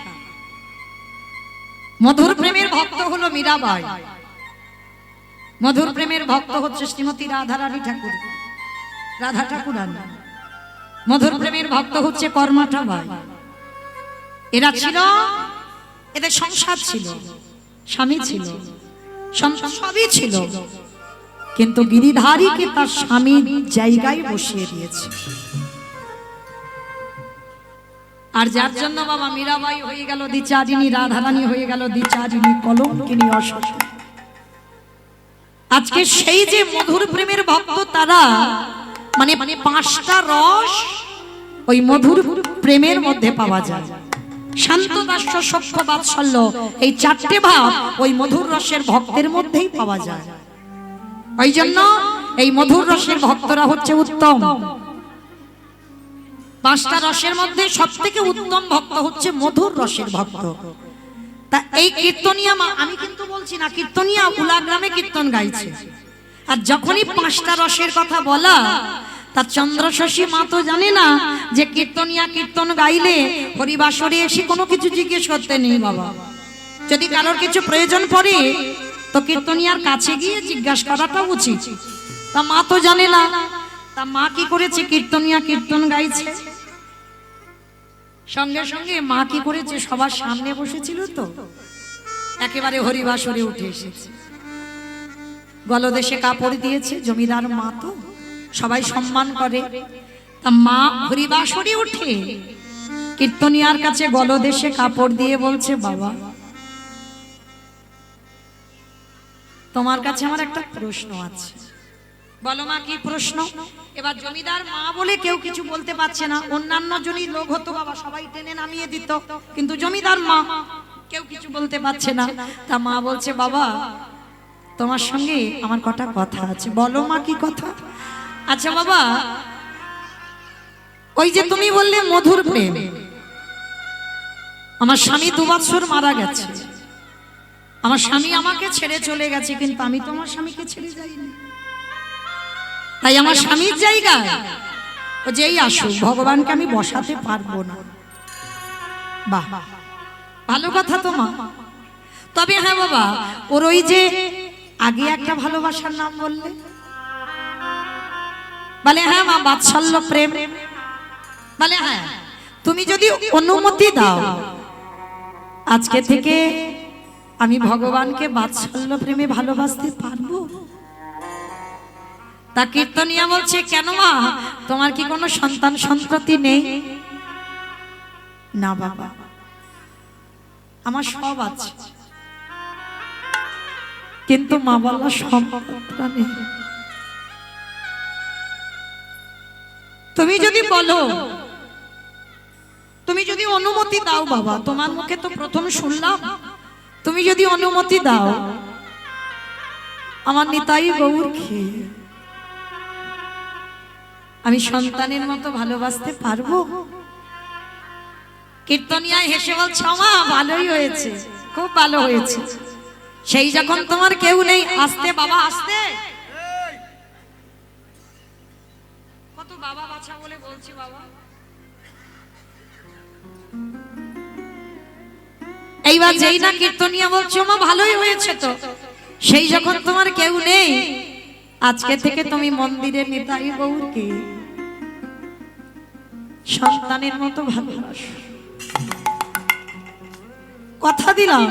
মধুর প্রেমের ভক্ত হলো মীরাবাই, মধুর প্রেমের ভক্ত হচ্ছে শ্রীমতী রাধারানী ঠাকুর, রাধা ঠাকুরানী। মধুর প্রেমের ভক্ত হচ্ছে কর্মাটা বাই। এরা ছিল, এদের সংসার ছিল, স্বামী ছিল, সন্তান সবই ছিল, কিন্তু গিরিধারীকে তার স্বামীর জায়গায় বসিয়ে দিয়েছে। আর যার জন্য বাবা মীরাবাই হয়ে গেল দ্বিচারিণী, রাধারানী হয়ে গেল দ্বিচারিণী, কলঙ্কিনী, অসুখী। আজকে সেই যে মধুর প্রেমের ভক্ত, তারা মানে পাঁচটা রস ওই মধুর প্রেমের মধ্যে পাওয়া যায়। শান্ত, দাস্য, সখ্য, বাৎসল্য, এই চারটে ভাব ওই মধুর রসের ভক্তের মধ্যেই পাওয়া যায়। ওই জন্য এই মধুর রসের ভক্তরা হচ্ছে উত্তম। পাঁচটা রসের মধ্যে সব থেকে উত্তম ভক্ত হচ্ছে মধুর রসের ভক্ত। তা এই কীর্তনিয়া মা, আমি কিন্তু বলছি না, কীর্তনিয়া উলা গ্রামে কীর্তন গাইছে। আর যখনই পাঁচটা রসের কথা বলা, তার চন্দ্রশশী মা তো জানে না যে কীর্তনিয়া কীর্তন গাইলে হরিবাসরে এসে কোনো কিছু জিজ্ঞেস করতে নেই বাবা। যদি কারোর কিছু প্রয়োজন পড়ে তো কীর্তনিয়ার কাছে গিয়ে জিজ্ঞাসা করাটা উচিত। তা মা তো জানে না। তা মা কি করেছে? কীর্তনিয়া কীর্তন গাইছে, সঙ্গে সঙ্গে মা কি করেছে? সবার সামনে বসেছিল তো, একেবারে হরিবাসরে উঠে এসেছে, গলদেশে কাপড় দিয়েছে। জমিদার মা তো সবাই সম্মান করে। তা মা হরিবাসরে উঠে কীর্তনিয়ার কাছে গলদেশে কাপড় দিয়ে বলছে, বাবা তোমার কাছে আমার একটা প্রশ্ন আছে। বলো মা, কি প্রশ্ন? এবার জমিদার মা বলে কেউ কিছু বলতে পারছে না। অন্যান্য জনই লোক হতো বাবা, সবাই টেনে নামিয়ে দিত, কিন্তু জমিদার মা কেউ কিছু বলতে পারছে না। তা মা বলছে, বাবা তোমার সঙ্গে আমার কটা কথা আছে। বলো মা, কি কথা? আচ্ছা বাবা, ওই যে তুমি বললে মধুর প্রেম, আমার স্বামী 2 বছর মারা গেছে, আমার স্বামী আমাকে ছেড়ে চলে গেছে, কিন্তু আমি তোমার স্বামীকে ছেড়ে যাইনি। তাই আমার স্বামীর জায়গায় ও যেই আসুক, ভগবানকে আমি বসাতে পারবো না। বাহ, ভালো কথা তো মা। তবে হ্যাঁ বাবা, ওর ওই যে আগে একটা ভালোবাসার নাম বললে, বলে হ্যাঁ মা বাৎসল্য প্রেম, বলে হ্যাঁ তুমি যদি অনুমতি দাও আজকে থেকে আমি ভগবানকে বাৎসল্য প্রেমে ভালোবাসতে পারবো। তা কীর্তনিয়া বলছে, কেন মা, তোমার কি কোনো সন্তান সন্ততি নেই? না বাবা, আমার সব আছে, কিন্তু মা বাবার সম্পদটা নেই। তুমি যদি বলো, তুমি যদি অনুমতি দাও বাবা, তোমার মুখে তো প্রথম শুনলাম, তুমি যদি অনুমতি দাও আমার নিতাই গৌরকে আমি সন্তানের মতো ভালোবাসতে পারবো? কীর্তনিয়া হেসে বলছে, মা ভালোই হয়েছে, খুব ভালো হয়েছে। সেই যখন তোমার কেউ নেই, আসতে বাবা আসতে, কত বাবা বাছা বলে বলছি বাবা। এইবার যেই না কীর্তনিয়া বলছো মা ভালোই হয়েছে, তো সেই যখন তোমার কেউ নেই, আজকে থেকে তুমি মন্দিরে নিতাই গৌরকে সন্তানের মতো ভালোবাসো। কথা দিলাম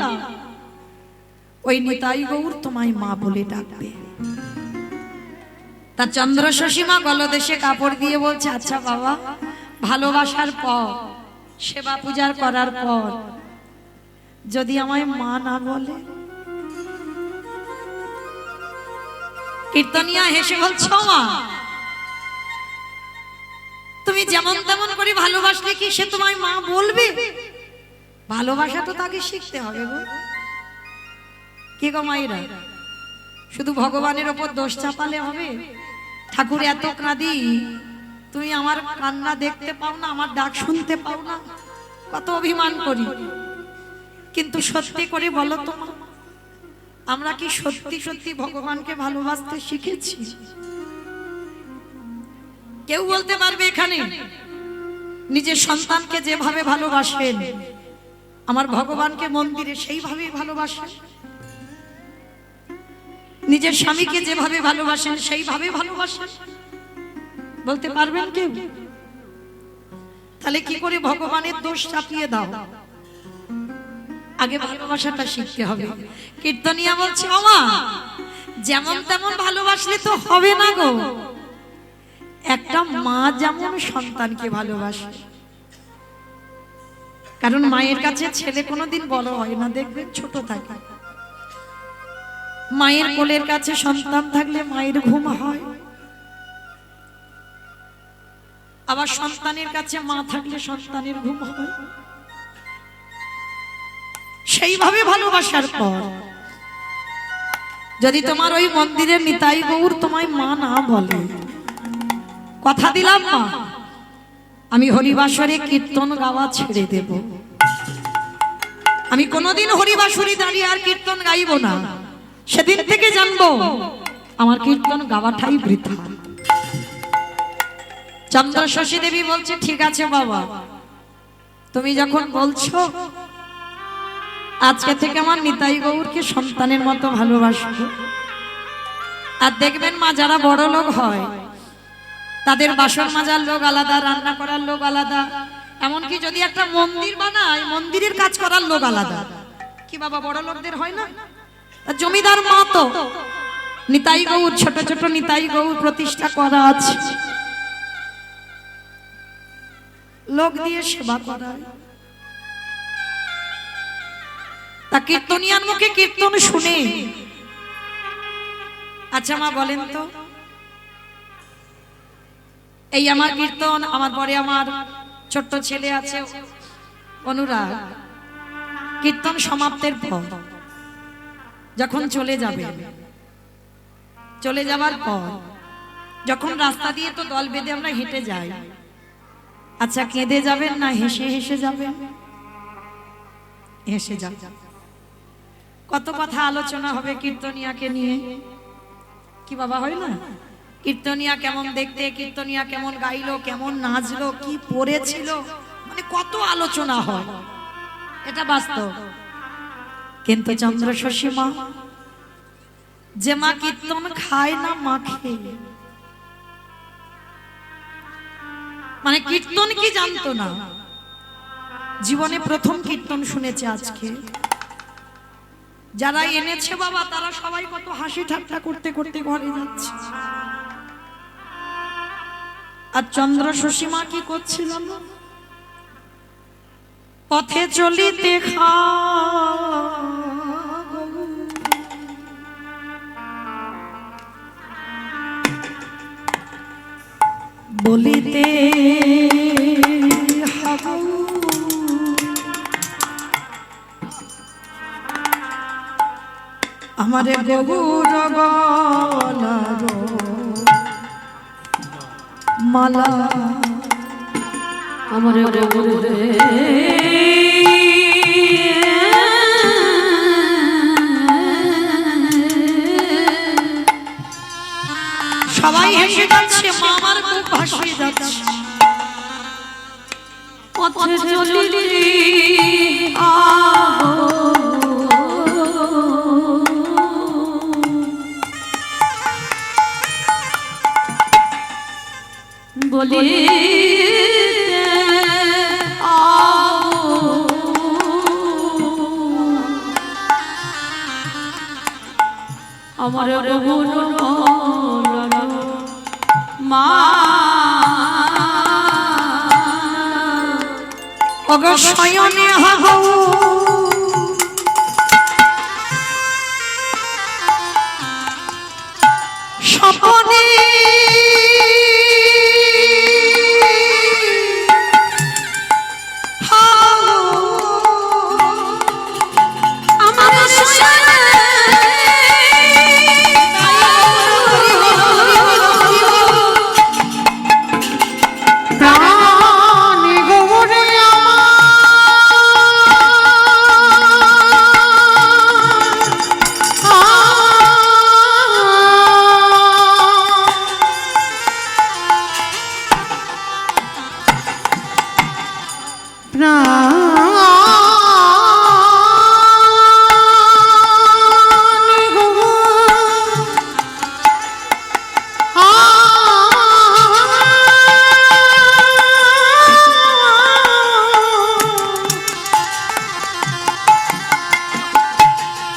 ওই নিতাই গৌর তোমায় মা বলে ডাকবে। তা চন্দ্র শশীমা গলদেশে কাপড় দিয়ে বলছে, আচ্ছা বাবা, ভালোবাসার পর, সেবা পূজার করার পর যদি আমায় মা না বলে? কীর্তনিয়া হেসে বলছো, মা তুমি যেমন তেমন করে ভালোবাসলে কি সে তোমায় মা বলবে? ভালোবাসা তো তাকে শিখতে হবে গো। কি গো মায়েরা, শুধু ভগবানের ওপর দোষ চাপালে হবে? ঠাকুর এত কাঁদি, তুমি আমার কান্না দেখতে পাও না, আমার ডাক শুনতে পাও না, কত অভিমান করি। কিন্তু সত্যি করে বলো তো, আমরা কি সত্যি সত্যি ভগবানকে ভালোবাসতে শিখেছি? কেউ বলতে পারবে এখানে নিজের সন্তানকে যেভাবে ভালোবাসেন আমার ভগবানকে মন্দিরে সেইভাবেই ভালোবাসেন? নিজের স্বামীকে যেভাবে ভালোবাসেন সেইভাবে ভালোবাসেন? বলতে পারবেন কেউ? তাহলে কি করে ভগবানের দোষ চাপিয়ে দাও? আগে ভালোবাসাটা শিখতে হবে। কীর্তনিয়া বলছে, ওমা যেমন তেমন ভালোবাসলে তো হবে না গো। একটা মা যেমন সন্তানকে ভালোবাসে, কারণ মায়ের কাছে ছেলে কোনোদিন বড় হয় না, দেখবেন ছোট থাকে। মায়ের কোলের কাছে সন্তান থাকলে মায়ের ঘুম হয়, আবার সন্তানের কাছে মা থাকলে সন্তানের ঘুম হয়। সেইভাবে ভালোবাসার পর যদি তোমার ওই মন্দিরের নিতাই গৌর তোমায় মা না বলে, কথা দিলাম মা, আমি হরিবাসরে কীর্তন গাওয়া ছেড়ে দেব। আমি কোনোদিন হরিবাসরে দাঁড়িয়ে আর কীর্তন গাইব না। সেদিন থেকে জানবো আমার কীর্তন গাওয়াটাই বৃথা। চন্দ্র শশী দেবী বলছে, ঠিক আছে বাবা, তুমি যখন বলছো, আজকে থেকে আমার নিতাই গৌরকে সন্তানের মতো ভালোবাসবো। আর দেখবেন মা, যারা বড় লোক হয় তাদের বাসন মাজার লোক আলাদা, রান্না করার লোক আলাদা, এমনকি যদি একটা মন্দির বানায় মন্দিরের কাজ করার লোক আলাদা। কি বাবা, বড় লোকদের হয় না? জমিদার মা তো নিতাই গৌর, ছোট ছোট নিতাই গৌর প্রতিষ্ঠা করা আছে, লোক দিয়ে সেবা করায়। তা কীর্তনিয়ার মুখে কীর্তন শুনে, আচ্ছা মা বলেন তো, এই আমার কীর্তন, আমার পরে আমার ছোট্ট ছেলে আছে অনুরাগ, কীর্তন সমাপ্তের পর যখন চলে যাবে, চলে যাবার পর যখন রাস্তা দিয়ে তো দল বেঁধে আমরা হেঁটে যাই, আচ্ছা কেঁদে যাবেন না হেসে হেসে যাবেন? হেসে যাবেন। কত কথা আলোচনা হবে কীর্তনিয়াকে নিয়ে, কি বাবা হয় না? কীর্তনিয়া কেমন দেখতে, কীর্তনিয়া কেমন গাইলো, কেমন নাচলো, কি পড়েছিল, মানে কত আলোচনা হয়, এটা বাস্তব। কিন্তু চন্দ্র শশী মা, যে মা কীর্তন খায় না মাখে, মানে কীর্তন কি জানতো না, জীবনে প্রথম কীর্তন শুনেছে আজকে। যারা এনেছে বাবা, তারা সবাই কত হাসি ঠাট্টা করতে করতে ঘরে যাচ্ছে। আর চন্দ্র শশী মা কি করছিল? পথে চলিতে বলিতে আমারে গৌর গলার মালা আমার গৌরে সবাই হেসে যাচ্ছে, মা আমার খুব হাসি যাচ্ছে। পথে চলিতে বলি আমার গৌর মা অগো শয়নে হাগো স্বপনে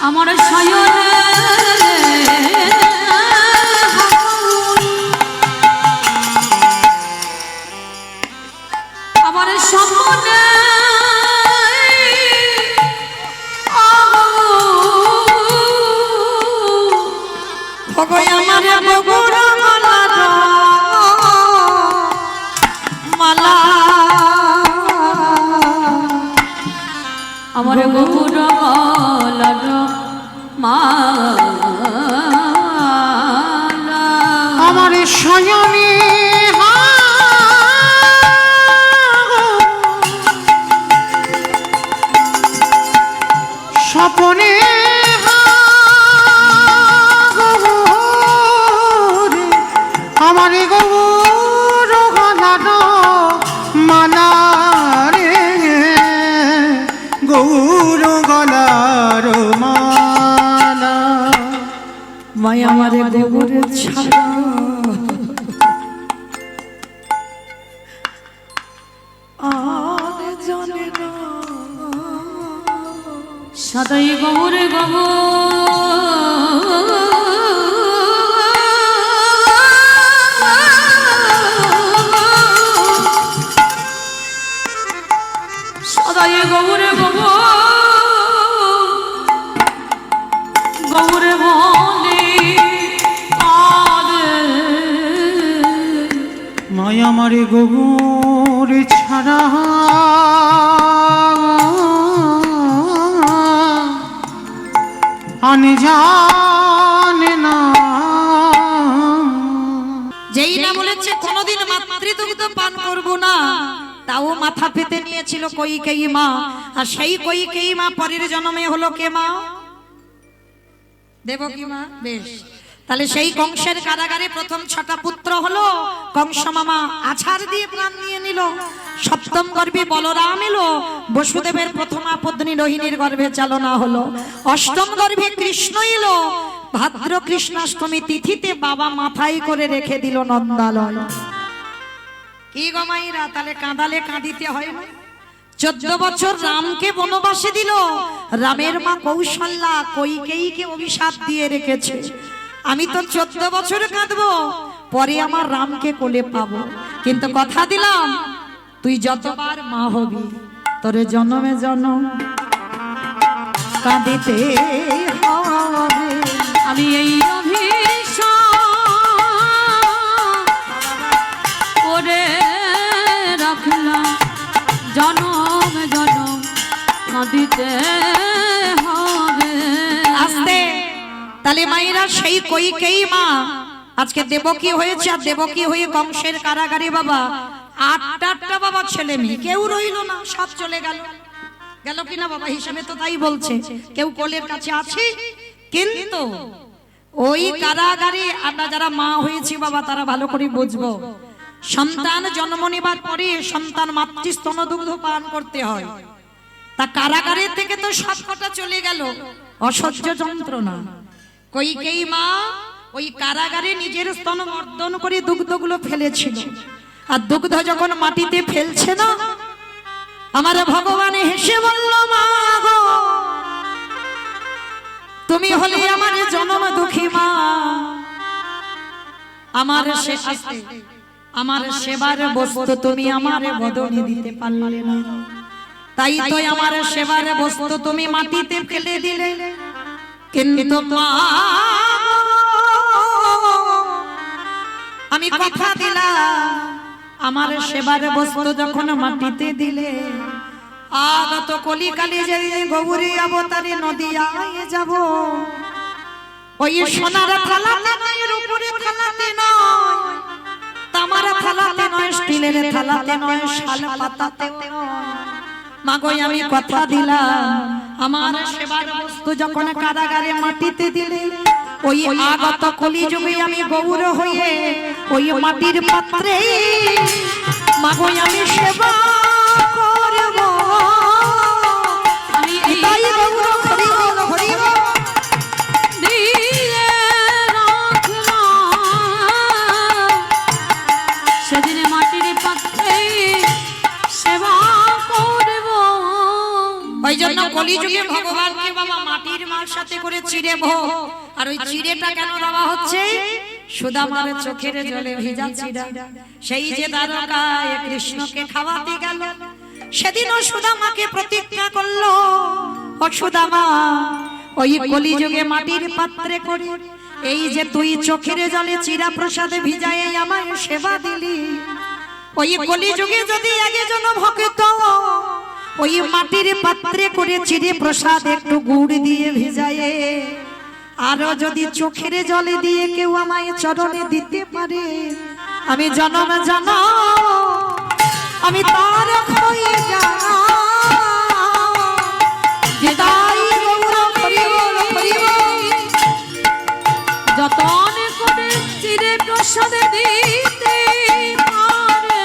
আমার শয়নে আমার স্বপ্নে ওগো আমার গৌর গলার মালা আমার গৌর গলার মালা আমার শয়নে স্বপনে আমার গৌর গলার মালা রে, গৌর গলার মালা। মায়া আমারে গৌরের ছাড়া আর জানে না। সদাই গৌরে সদাই গৌরে গৌরে বলে মায়া মারে গৌর ছাড়া আনে জানে না। যেই না বলেছে কোনোদিন মাতৃদুগ্ধ পান করব না, তাও মাথা পেতে নিয়েছিল কইকেয়ী মা। আর সেই কইকেয়ী মা পরের জন্মে হলো কে মা? দেবকী মা। বেশ, তাহলে সেই কংসের কারাগারে প্রথম 6টা পুত্র হলো। কংস মামা আছাড় দিয়ে প্রাণ নিয়ে নিল। সপ্তম গর্ভে বলরাম এলো, বসুদেবের প্রথমা পত্নী রোহিণীর গর্ভে চালনা হলো। অষ্টম গর্ভে কৃষ্ণ এলো, ভাদ্র কৃষ্ণাষ্টমী তিথিতে বাবা মাথায় করে রেখে দিল নন্দালয়। কি গমাইরা, তাহলে কাঁদালে কাঁদিতে হয় না? 14 বছর রামকে বনবাসে দিল। রামের মা কৌশল্যা কইকেয়ীকে অভিশাপ দিয়ে রেখেছে, আমি তো 14 বছর কাঁদবো, পরে আমার রামকে কোলে পাবো। কিন্তু কথা দিলাম, তুই যতবার মা হবি তোর জনমে জনম কাঁদিতে হবে। আমি এই অভিশাপ করে রাখলাম, জনম জনম কাঁদিতে হবে। আস্তে তাহলে মায়েরা সেই কইকেই মা আজকে দেবকী হয়েছে, আর দেবকী হয়ে কংসের কারাগারে বাবা আটটা বাবা ছেলে মেয়ে, কেউ রইল না, সব চলে গেল। গেল কিনা বাবা? হিসাবে তো তাই বলছে, কেউ কোলের কাছে আছে। কিন্তু ওই কারাগারে আমরা যারা মা হয়েছি বাবা তারা ভালো করে বুঝবো, সন্তান জন্ম নেবার পরে সন্তান মাতৃস্তন দুগ্ধ পান করতে হয়। তা কারাগারে থেকে তো সবকটা চলে গেল, অসহ্য যন্ত্রণা। কইকেই মা ওই কারাগারে নিজের স্তন মর্দন করে দুগ্ধগুলো ফেলেছিল, আর দুগ্ধ যখন মাটিতে ফেলছে না, আমার ভগবান হেসে বলল, মা গো তুমি হলে আমার জনম দুঃখী মা, আমার সেবার বস্তু তুমি আমার বদনে দিতে পারলে না, তাই তো আমার সেবার বস্তু তুমি মাটিতে ফেলে দিলে। কিন্তু মা আমি কথা দিলাম, আমার সেবার বস্তু যখন মাটিতে দিলে, আগত কলিকালে যে গৌরী অবতারে নদিয়ায় যাব, ওই সোনার থালাতে নয়, রূপোর থালাতে নয়, তামার থালাতে নয়, স্টিলের থালাতে নয়, শাল পাতাতে নয়। মাগো আমি কথা দিলাম, আমার সেবার বস্তু যখন কারাগারে মাটিতে দিলে, ওই আগত কলিযুগে আমি গৌর হয়ে ওই মাটির পাত্রে মাগো আমি সেবা করব। আমি তাই গৌর হরি বল, হরি বল। দিয়ে রাখলাম, সেদিন মাটির পাত্রে সেবা করব। ওই জন্য কলিযুগে ভগবানকে বাবা মাটির মার সাথে করে চিড়ে ভোগ, আর ওই চিড়েটা কেন দেওয়া হচ্ছে? সুদামার চোখের জলে ভিজা চিড়া, সেই যে দ্বারকায় কৃষ্ণকে খাওয়াতে গেল, সেদিনও সুদামাকে প্রতিজ্ঞা করলো, ও সুদামা ওই কলিযুগে মাটির পাত্রে করে এই যে তুই চোখের জলে চিড়া প্রসাদে ভিজায় আমায় সেবা দিলি, ওই কলিযুগে যদি একজন ভক্ত ওই মাটির পাত্রে করে চিড়ে প্রসাদ একটু গুড় দিয়ে ভিজায়, আরো যদি চোখের জলে দিয়ে কেউ আমায় চরণে দিতে পারে, আমি জনম জনম আমি তার হয়ে যাব। হৃদয় গৌর হরি বল, হরি বল। যতন করে চিরে প্রসাদ দিতে পারে,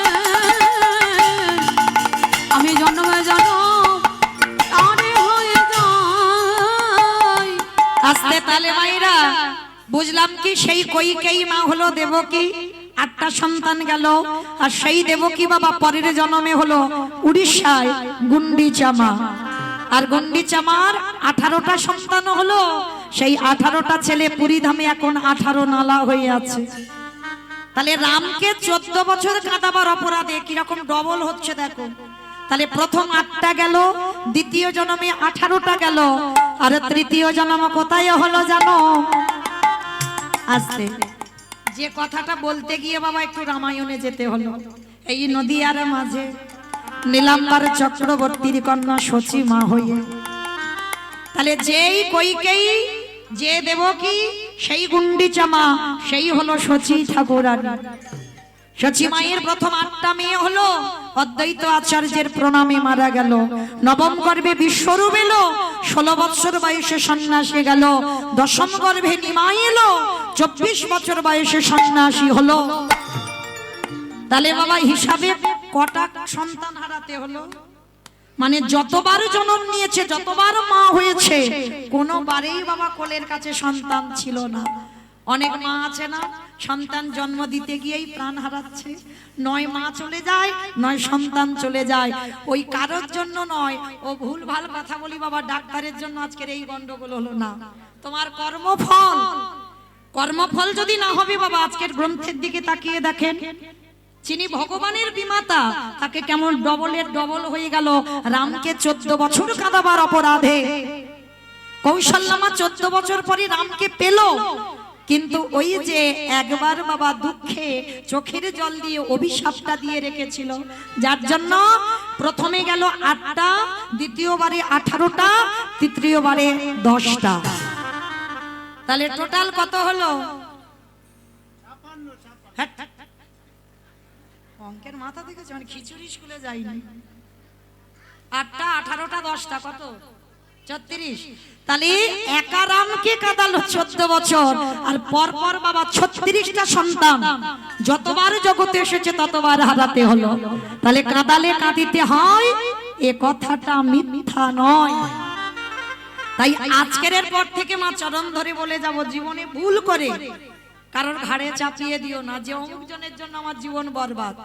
আমি জন্মে জন্ম তারে হয়ে যাই। আস্তে তালে মায়েরা বুঝলাম কি সেই কইকেই মা হলো দেবকী, আটটা সন্তান গেল, আর সেই দেবকী বাবা পরের জন্মে হলো উড়িষ্যায় গুন্ডিচা মা, আর গুন্ডিচা মার 18টা সন্তান হলো, সেই 18টা ছেলে পুরী ধামে এখন 18 নালা হয়ে আছে। তাহলে রামকে 14 বছর কাঁদাবার অপরাধে কিরকম ডবল হচ্ছে দেখো। তাহলে প্রথম 8টা গেল, দ্বিতীয় জন্মে 18টা গেল, আর তৃতীয় জন্ম কোথায় হলো জানো? আস্তে যে কথাটা বলতে গিয়ে বাবা একটু রামায়ণে যেতে হলো। এই নদিয়ার মাঝে নীলাম্বার চক্রবর্তীর কন্যা শচী মা হয়ে, তাহলে যেই কইকেই যে দেবকী সেই গুন্ডিচা মা, সেই হলো শচী ঠাকুরানী। শচী মায়ের প্রথম 8টা মেয়ে হলো, অদ্বৈত আচার্যের প্রণামে মারা গেল, নবম গর্ভে বিশ্বরূপ এলো, 16 বছর বয়সে সন্ন্যাসী গেল, দশম গর্ভে নিমাই এলো, 24 বছর বয়সে সন্ন্যাসী হলো। তাহলে বাবা হিসাবে কটা সন্তান হারাতে হলো? মানে যতবার জন্ম নিয়েছে, যতবার মা হয়েছে, কোনোবারেই বাবা কোলের কাছে সন্তান ছিল না। অনেক মা আছে না, সন্তান জন্ম দিতে গিয়েই প্রাণ হারাচ্ছে, নয় মা চলে যায়, নয় সন্তান চলে যায়। ওই কারোর জন্য নয়, ও ভুল ভাল কথা বলি বাবা, ডাক্তারের জন্য আজকের এই গন্ডগোল হলো না। তোমার কর্মফল, কর্মফল যদি না হবে বাবা, আজকের গ্রন্থের দিকে তাকিয়ে দেখেন, যিনি ভগবানের বিমাতা তাকে কেমন ডবলের ডবল হয়ে গেল রামকে 14 বছর কাঁদাবার অপরাধে। কৌশল্যমা 14 বছর পরে রামকে পেল, কিন্তু ওই যে একবার বাবা দুঃখে চোখের জল দিয়ে অভিশাপটা দিয়ে রেখেছিল, যার জন্য প্রথমে গেল 8টা, দ্বিতীয়বারে 18টা, তৃতীয়বারে 10টা। তাহলে টোটাল কত হলো? অঙ্কের মাথা দেখেছি, মানে খিচুড়ি স্কুলে যাইনি। 8টা, 18টা, 10টা, কত? 36। তাহলে একা রামকে কাঁদালো 14 বছর, আর পর পর বাবা 36টা সন্তান। যতবার জগতে এসেছে ততবার হারাতে হলো। তাহলে কাঁদালে কাঁদিতে হয়, এ কথাটা মিথ্যা নয়। তাই আজকের পর থেকে মা চরণ ধরে বলে যাব, জীবনে ভুল করে কারোর ঘাড়ে চাপিয়ে দিও না যে অমুক জনের জন্য আমার জীবন বরবাদ।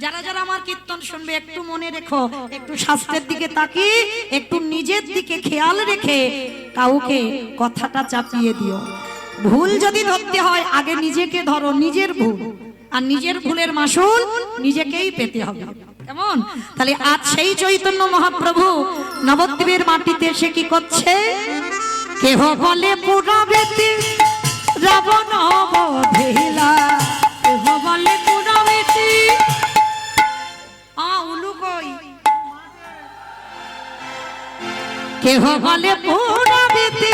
যারা যারা আমার কীর্তন শুনবে একটু মনে রেখো, একটু স্বাস্থ্যের দিকে তাকিয়ে একটু নিজের দিকে খেয়াল রেখে কাউকে কথাটা চাপিয়ে দিও। ভুল যদি ধরতে হয় আগে নিজেকে ধরো, নিজের ভুল, আর নিজের ভুলের মাসুল নিজেকেই পেতে হবে। কেমন? তাহলে আজ সেই চৈতন্য মহাপ্রভু নবদ্বীপের মাটিতে এসে কি করছে? কেহ বলে পুরাবেতে রাবণ বধিলা, কেহ বলে পুরাবেতে, উলু কই? কেহ বলে পুরাবেতে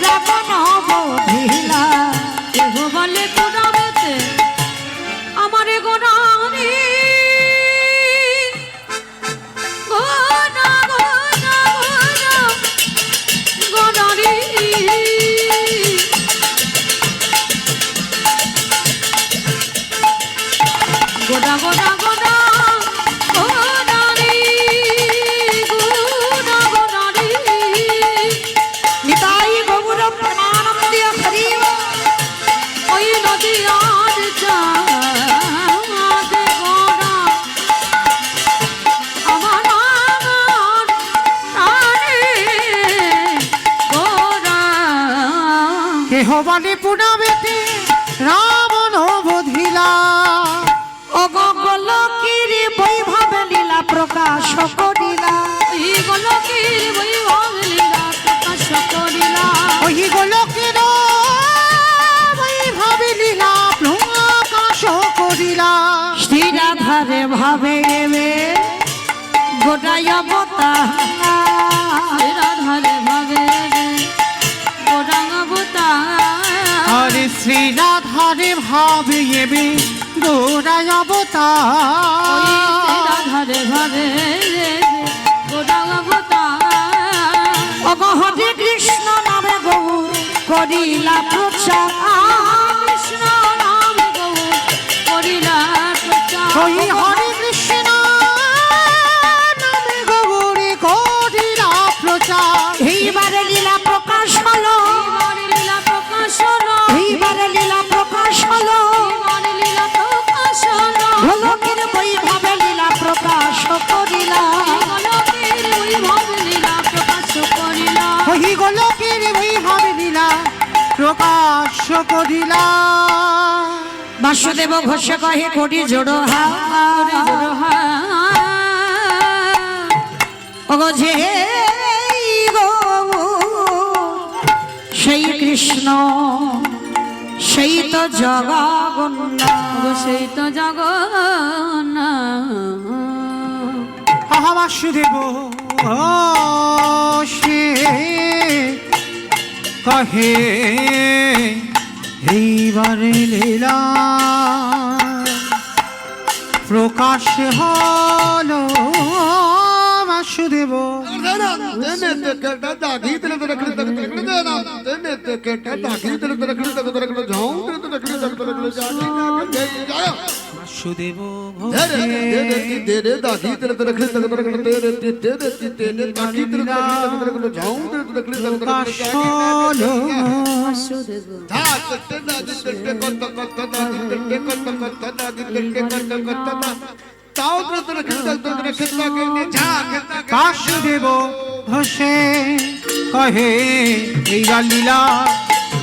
রাবণ বধিলা, কেহ বলে পুরাবেতে আমারে গোনারি, গোনা গোনা গোনা গোনারি, গোনা গোনা গোনা গোনারি, গোনা গোনারি। নিতাই গৌর প্রেমানন্দে হরি ওই নদী আর যাবে গোনা আমার প্রাণে গোনা। কেহ বলে পুনাবেতে রাবণ বধিলা, অগলকির বৈভব লীলা প্রকাশ করিলা, এই গোলকের বৈভব লীলা প্রকাশ করিলা, ওই গোলকের বৈভব লীলা প্রকাশ করিলা। শ্রীরাধারে ভাবে গেবে গোটাই অবতার, রাধারে ভাবে গোরাঙ্গ হরে শ্রী রাধারে ভাবে এবে গোরায় অবতার, রাধারে ভাবে গোরাঙ্গ হরে কৃষ্ণ নামে গৌর করিলা প্রচার, কৃষ্ণ নাম গৌ করিলা ওই হরে কৃষ্ণ নামে গৌরী করিলা প্রচার। এইবারে লীলা প্রকাশ হলো, লীলা প্রকাশ হলো, এইবারে লীলা প্রকাশ হলো, লীলা প্রকাশ হলো, গোলকের বৈভবে লীলা প্রকাশ করিলা, গোলকের বৈভব লীলা প্রকাশ করিলা, ওই গোলকের বৈভব লীলা প্রকাশ করিলা। বাসুদেব ঘোষ কহে কোটি জোড়ো যে সেই কৃষ্ণ সেই তো জগন্নাথ, সেই তো জগন্নাথ। আহা বাসুদেব সে কহে এইবারে লীলা প্রকাশ হলো বাসুদেব। বাসুদেব বাসুদেব ঘোষে কহে এই লীলা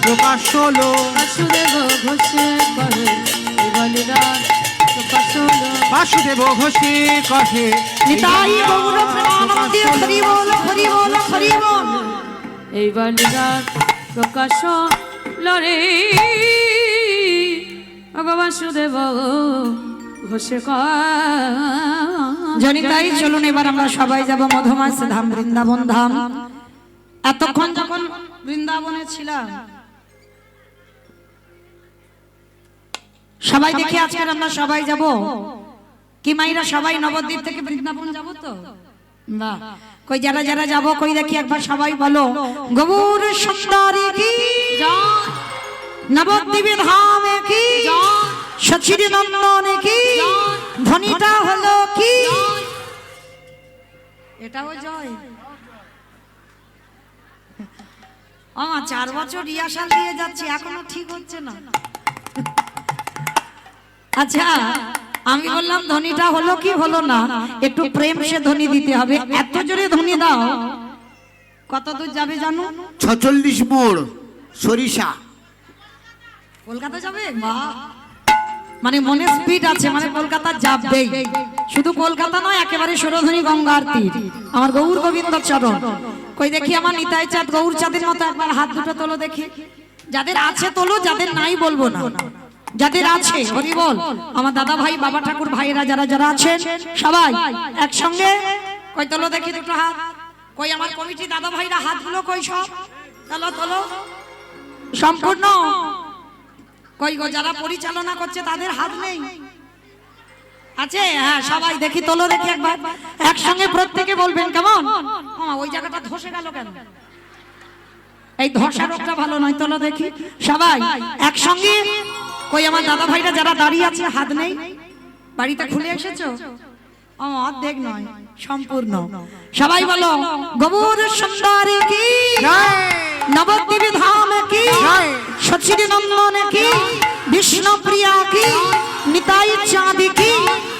প্রকাশ হলো। বাসুদেব ঘোষে কহে এই লীলা প্রকাশ হলো। বাসুদেব ঘোষে কহে নিতাই গৌর প্রেমানন্দে হরি বল হরি বল হরি বল। এইবার লীলার প্রকাশ লরে ভগবান সুদেব ঘোষে জনিতাই চলুন এবার আমরা সবাই যাব মধুমাস ধাম বৃন্দাবন ধাম। এতক্ষণ যখন বৃন্দাবনে ছিলাম সবাই দেখি আজকে আমরা সবাই যাব কি মাইরা সবাই নবদ্বীপ থেকে বৃন্দাবন যাব তো বাহ কই যারা যারা যাব কই দেখি একবার সবাই বলো গৌর সুন্দরী কি জয় নবদ্বীপ ধামে কি জয় সচির নন্দনে কি ধ্বনিটা হলো কি এটাও জয়। আমার 4 বছর রিহার্সাল দিয়ে যাচ্ছি এখনো ঠিক হচ্ছে না। আচ্ছা আমি বললাম ধ্বনিটা হলো কি হলো না একটু প্রেম সে ধ্বনি দিতে হবে। এত জোরে ধ্বনি দাও কত দূর যাবে জানো? 46 মোড় সরিষা। কলকাতা যাবে বাহ মানে মনে স্পিড আছে মানে কলকাতা যাবেই। শুধু কলকাতা নয় একেবারে সুরধনী গঙ্গার তীর আমার গৌর গোবিন্দ চরণ। কই দেখি আমার নিতাই চাঁদ গৌর চাঁদের মতো একবার হাত দুটো তোলো দেখি। যাদের আছে তোলো যাদের নাই বলবো না। যাদের আছে হরি বল। আমার দাদা ভাই বাবা ঠাকুর ভাইরা যারা যারা আছেন সবাই একসঙ্গে কই তোলো দেখি দুটো হাত। কই আমার কমিটি দাদা ভাইরা হাতগুলো কই সব তোলো তোলো সম্পূর্ণ। কই গো যারা পরিচালনা করছে তাদের হাত নেই আছে? হ্যাঁ সবাই দেখি তোলো দেখি একবার একসঙ্গে প্রত্যেকে বলবেন কেমন? ওই জায়গাটা ধসে গেল কেন? এই ধসা রোগটা ভালো নয় তোলো দেখি সবাই একসঙ্গে। কই আমার দাদা ভাইরা যারা দাঁড়িয়ে আছে হাত নেই? বাড়িতে খুলে এসেছো? অর্ধেক নয় সম্পূর্ণ। সবাই বলো গৌর সুন্দরী কি নবদ্বীপ ধাম কি সচির নন্দন কি বিষ্ণু প্রিয়া কি নিতাই চাঁদ কি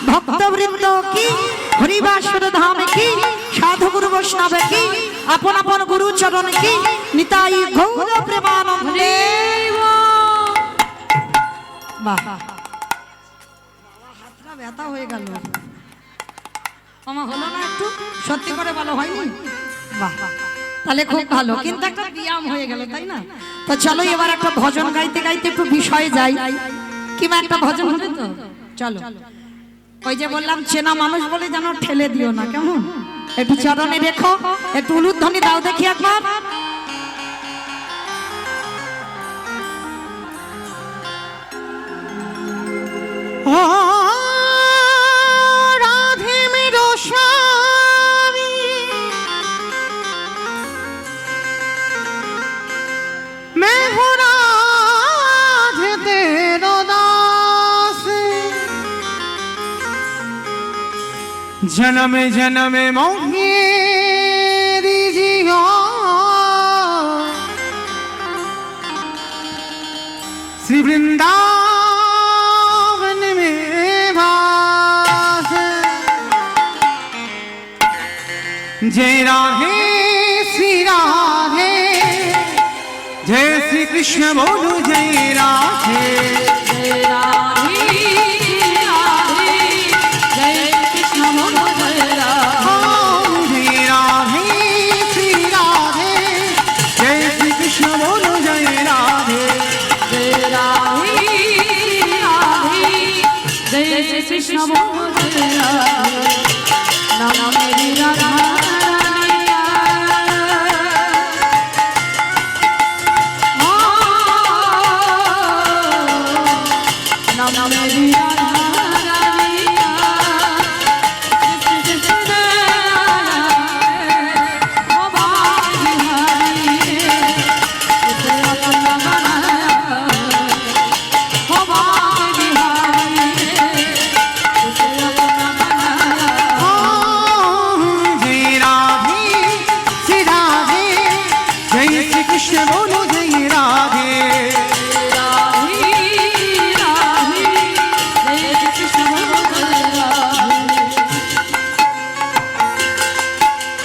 ভক্তবৃন্দ কি হরিবাসর ধাম কি সাধু গুরু বৈষ্ণব কি আপন আপন গুরু চরণ কি নিতাই গৌর প্রেমানন্দে। বাহ হাতটা ব্যথা হয়ে গেল আমার হলো না একটু সত্যি করে ভালো হয়নি? বাহ তাহলে খুব ভালো কিন্তু একটা ব্যায়াম হয়ে গেল তাই না? তো চলো এবার একটা ভজন গাইতে গাইতে একটু বিষয়ে যাই। কিংবা একটা ভজন হবে তো চলো। ওই যে বললাম চেনা মানুষ বলে যেন ঠেলে দিও না কেমন? একটু চরণে রেখো একটু উলুধ্বনি দাও দেখি একবার। ও রাধে মেরো স্বামী मैं हूँ राधे तेरो दास जन्म जन्म मोहे दीजियो श्री वृंदावन में वास जय राधे श्री राधे जय श्री कृष्ण बोलो जय राधे जय राधे राधे जय कृष्ण बोलो जय राधे जय राधे श्री राधे जय श्री कृष्ण बोलो जय राधे जय राधे राधे जय श्री कृष्ण बोलो जय राधे नाम मेरी राधा जय राधे श्री राधे जय श्री कृष्ण बोलो जय राधे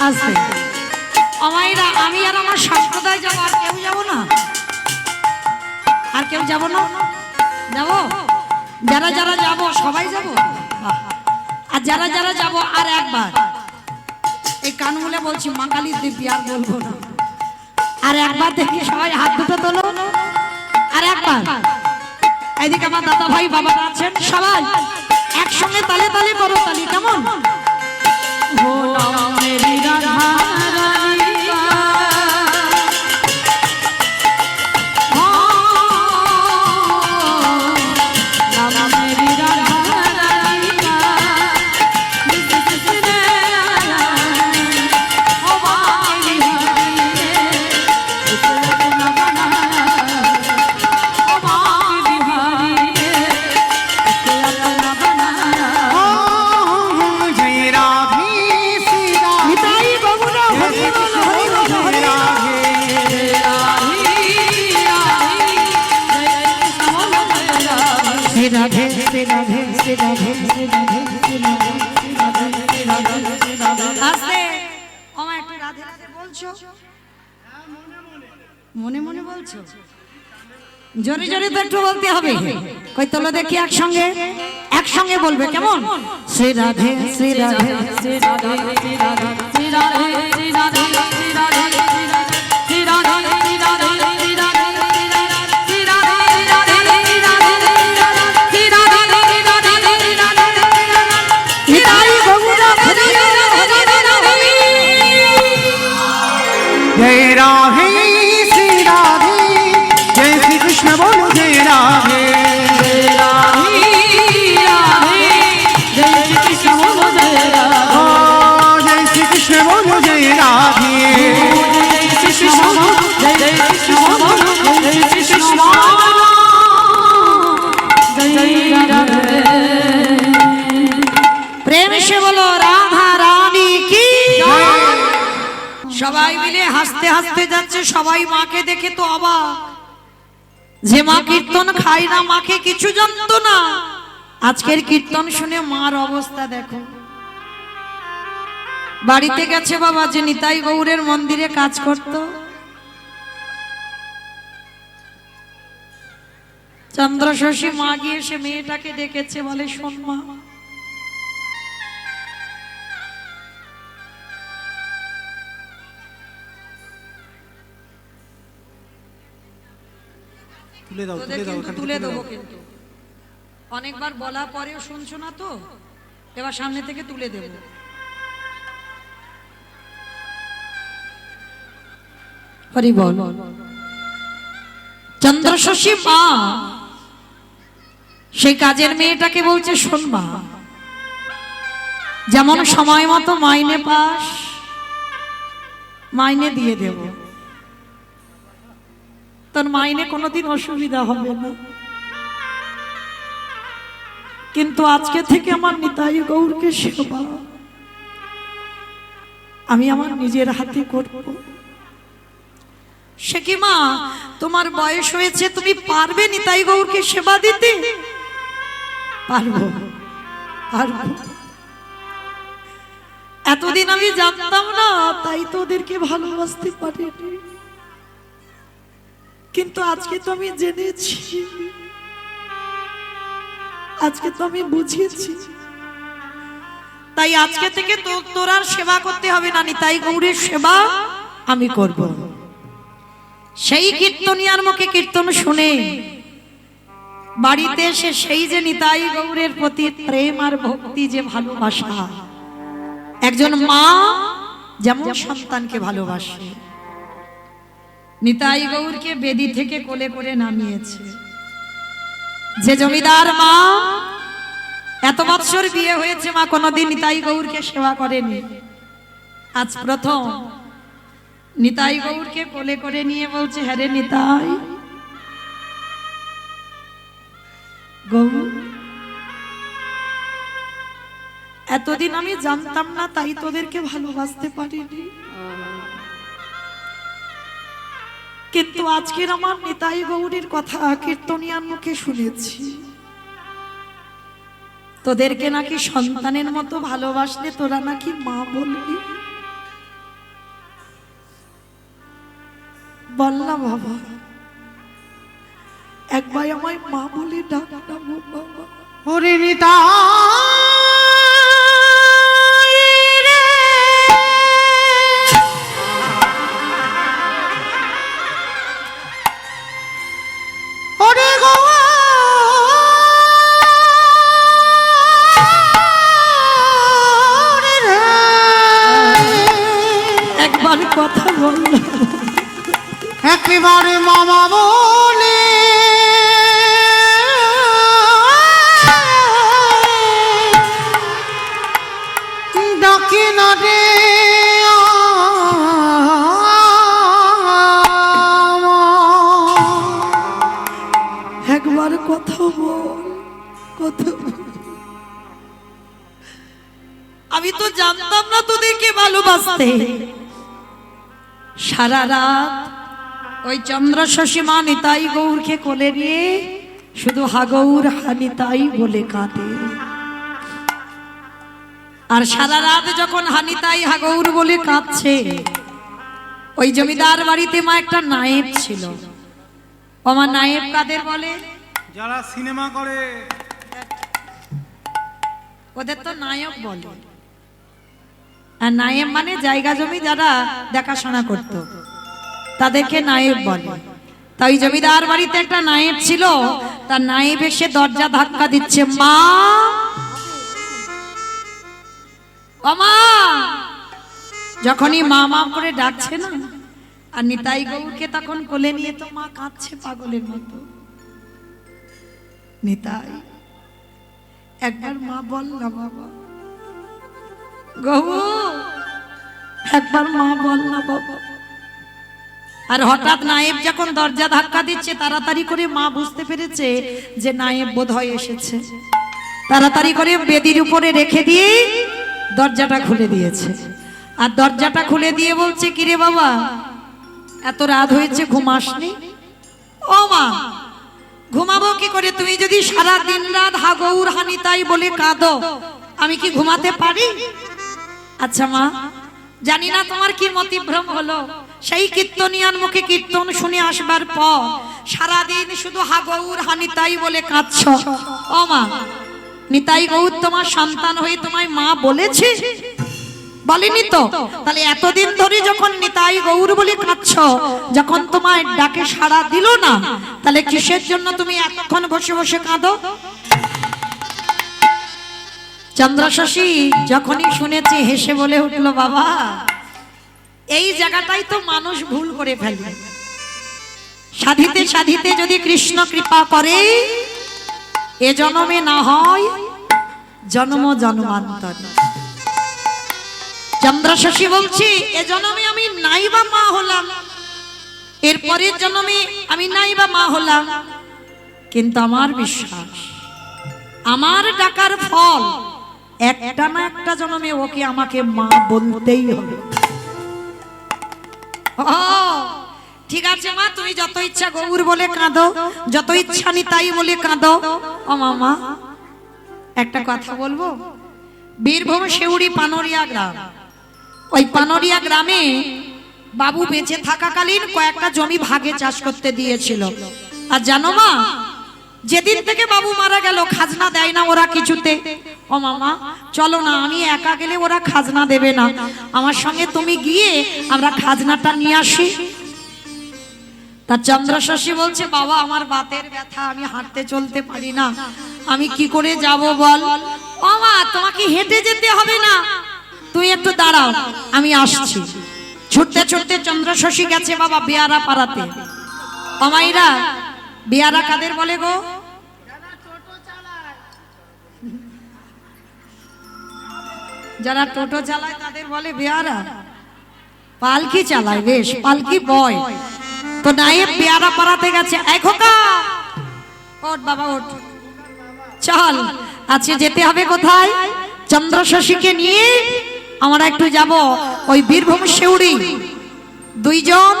আসবে আমাইরা আমি আর আমার সম্প্রদায় যাবো আর কেউ যাবো না? আর কেউ যাবো না? যাবো যারা যারা যাবো সবাই যাবো। আর যারা যারা যাব আর একবার এই কানমুলে বলছি মা কালীর দিব্যি আর বলবো না। আর একবার দেখি সবাই হাত দুটো তোলো, আর একবার এইদিকে আমার দাদা ভাই বাবারা আছেন, সবাই একসঙ্গে তালে তালে করো তালি, কেমন? हो नाम मेरी राधा रानी का, नाम मेरी राधा रानी का, जिसने आया ओ बाकी बिहारी उसने अपना बनाया, ओ बाकी बिहारी उसने अपना बनाया। जय राधे सीता নিতাই বাবুরা হরি বল, হরি বল, হরি বল। শ্রী রাধে শ্রী রাধে শ্রী রাধে শ্রী রাধে শ্রী রাধে শ্রী রাধে শ্রী রাধে শ্রী রাধে। আস্তে ওমা একটু রাধে রাধে বলছো, মনে মনে বলছো, জোরে জোরে তো একটু বলতে হবে। কই তোলো দেখি একসঙ্গে, একসঙ্গে বলবে, কেমন? শ্রী রাধে শ্রী রাধে নিতাই গৌরা হরি বল, হরি বল, হরি। जय राधे श्री राधे जय श्री कृष्ण बोलो जय राधे जय श्री कृष्ण बोलो जय राधे প্রেম সে বলো রাধা রানী কি জয়। সবাই মিলে হাসতে হাসতে যাচ্ছে, সবাই মাকে দেখে তো অবাক, যে মা কীর্তন খায় না, মাকে কিছু জানতো না। আজকের কীর্তন শুনে মার অবস্থা দেখো। বাড়িতে গেছে বাবা, যে নিতাই গৌরের মন্দিরে কাজ করত, চন্দ্রশশী মা গিয়ে সে মেয়েটাকে ডেকেছে, বলে শোন মা, তোদের কিন্তু তুলে দেবো, কিন্তু অনেকবার বলা পরেও শুনছো না তো, এবার সামনে থেকে তুলে দেব। হরি বল। চন্দ্রশশী মা সেই কাজের মেয়েটাকে বলছে, শোন মা, যেমন সময় মতো মাইনে পাস, মাইনে দিয়ে দেব, তোর মাইনে কোনোদিন অসুবিধা হবে না, কিন্তু আজকে থেকে আমার নিতাই গৌরকে সেবা আমি আমার নিজের হাতে করব। সে কি মা, তোমার বয়স হয়েছে, তুমি পারবে নিতাই গৌরকে সেবা দিতে? পারবো, পারবো। এতদিন আমি জানতাম না, তাই তো ওদেরকে ভালোবাসতে পারিনি, কিন্তু আজকে তো আমি জেনেছি, আজকে তো আমি বুঝেছি। তাই আজকে থেকে তোর আর সেবা করতে হবে না, নিতাই গৌরের সেবা আমি করব। সেই কীর্তনিয়ার মুখে কীর্তন শুনে বাড়িতে এসে সেই যে নিতাই গৌরের প্রতি প্রেম আর ভক্তি, যে ভালোবাসা, একজন মা যেমন সন্তানকে ভালোবাসে, নিতাই গৌরকে বেদি থেকে কোলে করে নামিয়েছে। যে জমিদার মা, এত বছর বিয়ে হয়েছে, মা কোনোদিন নিতাই গৌরকে সেবা করেনি, আজ প্রথম নিতাই গৌরকে কোলে করে নিয়ে বলছে, হ্যাঁ রে নিতাই গৌর, এতদিন আমি জানতাম না, তাই তোদেরকে ভালোবাসতে পারিনি, কিন্তু আজকের আমার নিতাই গৌরীর কথা কীর্তনিয়ার মুখে শুনেছি, তোদেরকে নাকি সন্তানের মতো ভালোবাসলে তোরা নাকি মা বলবি। বললাম বাবা, একবার আমায় মা বলে ডাক, বাবা ওরে নিতাই কথা বলল। একেবারে মামা বলে ডাকে না রে একবার কথা বল, কথা বল। আমি তো জানতাম না তোদেরকে ভালোবাসতে। সারা রাত ওই চন্দ্র শশীমা নিতাই গৌরকে কোলে নিয়ে শুধু হাগৌর হানিতাই বলে কাঁদে। আর সারা রাত যখন হানিতাই হাগৌর বলে কাঁদছে, ওই জমিদার বাড়িতে মা একটা নায়েব ছিল। আমার নায়েব কাদের বলে? যারা সিনেমা করে ওদের তো নায়ক বলে। আর নায়েব মানে জায়গা জমি যারা দেখাশোনা করত, তাদেরকে নায়েব বলে। তাই জমিদার বাড়িতে একটা নায়েব ছিল। তার নায়েব এসে দরজা ধাক্কা দিচ্ছে, মা ও মা। যখনই মা মা করে ডাকছে না, আর নিতাই গৌরকে তখন কোলে নিয়ে তো মা কাঁদছে পাগলের মতো। নিতাই একবার মা বল না বাবা, গৌর একবার মা বল না বাবা। আর হঠাৎ নায়েব যখন দরজা ধাক্কা দিচ্ছে, তাড়াতাড়ি করে মা বুঝতে পেরেছে যে নায়েব বোধহয় এসেছে। তাড়াতাড়ি করে বেদির উপরে রেখে দিয়ে দরজাটা খুলে দিয়েছে। আর দরজাটা খুলে দিয়ে বলছে, কিরে বাবা এত রাত হয়েছে ঘুমাসনি? ও মা ঘুমাবো কি করে? তুমি যদি সারা দিন রাত হাগৌর হানিতাই বলে কাঁদো, আমি কি ঘুমাতে পারি? আচ্ছা মা, জানি না তোমার কি মতিভ্রম হলো। সেই কীর্তনিয়ার মুখে কীর্তন শুনে আসবার পর সারাদিন শুধু হাগৌর হানিতাই বলে কাঁদছ। ও মা, নিতাই গৌর তোমার সন্তান হয়ে তোমায় মা বলেছে? বলেনি তো। তাহলে এতদিন ধরে যখন নিতাই গৌর বলে কাঁদছ, যখন তোমার ডাকে সাড়া দিল না, তাহলে কিসের জন্য তুমি এতক্ষণ বসে বসে কাঁদো? চন্দ্র শশী যখনই শুনেছে হেসে বলে উঠলো, বাবা এই জায়গাটাই তো মানুষ ভুল করে ফেলে। সাধিতে সাধিতে যদি কৃষ্ণ কৃপা করে, এ জন্মে না হয় জন্ম জন্মান্তর। চন্দ্র শশী বলছি, এ জন্মে আমি নাইবা মা হলাম, এরপরের জন্মে আমি নাইবা মা হলাম, কিন্তু আমার বিশ্বাস আমার ডাকার ফল একটা না একটা জন্মে ওকে আমাকে মা বলতেই হবে। ঠিক আছে মা, তুমি যত ইচ্ছা গৌর বলে কাঁদো, যত ইচ্ছা নিতাই বলে কাঁদো। ও মামা একটা কথা বলবো। বীরভূম শেউড়ি পানরিয়া গ্রাম, ওই পানরিয়া গ্রামে বাবু বেঁচে থাকাকালীন কয়েকটা জমি ভাগে চাষ করতে দিয়েছিল। আর জানো মা, যেদিন থেকে বাবু মারা গেল খাজনা দেয় না ওরা কিছুতে। ও মামা চলো না, আমি একা গেলে ওরা খাজনা দেবে না, আমার সঙ্গে তুমি গিয়ে আমরা খাজনাটা নিয়ে আসি। তার চন্দ্র শশী বলছে, বাবা আমার বাতের ব্যথা, আমি হাঁটতে চলতে পারি না, আমি কি করে যাব বল? ও মা তোমাকে হেঁটে যেতে হবে না, তুই একটু দাঁড়াও আমি আসছি। ছুটতে ছুটতে চন্দ্র শশী গেছে বাবা বেয়ারা পাড়াতে। অমাইরা বেয়ারা কাদের বলে গো? যারা টোটো চালায় তাদের বলে বেয়ারা। পালকি চালায়, বেশ পালকি বয়। তো নায়েব বেয়ারা পাড়াতে গেছে। এই খোকা ওঠ বাবা ওঠ, চল আজকে যেতে হবে কোথায়? চন্দ্র শশীকে নিয়ে আমরা একটু যাব ওই বীরভূম শেউড়ি। দুইজন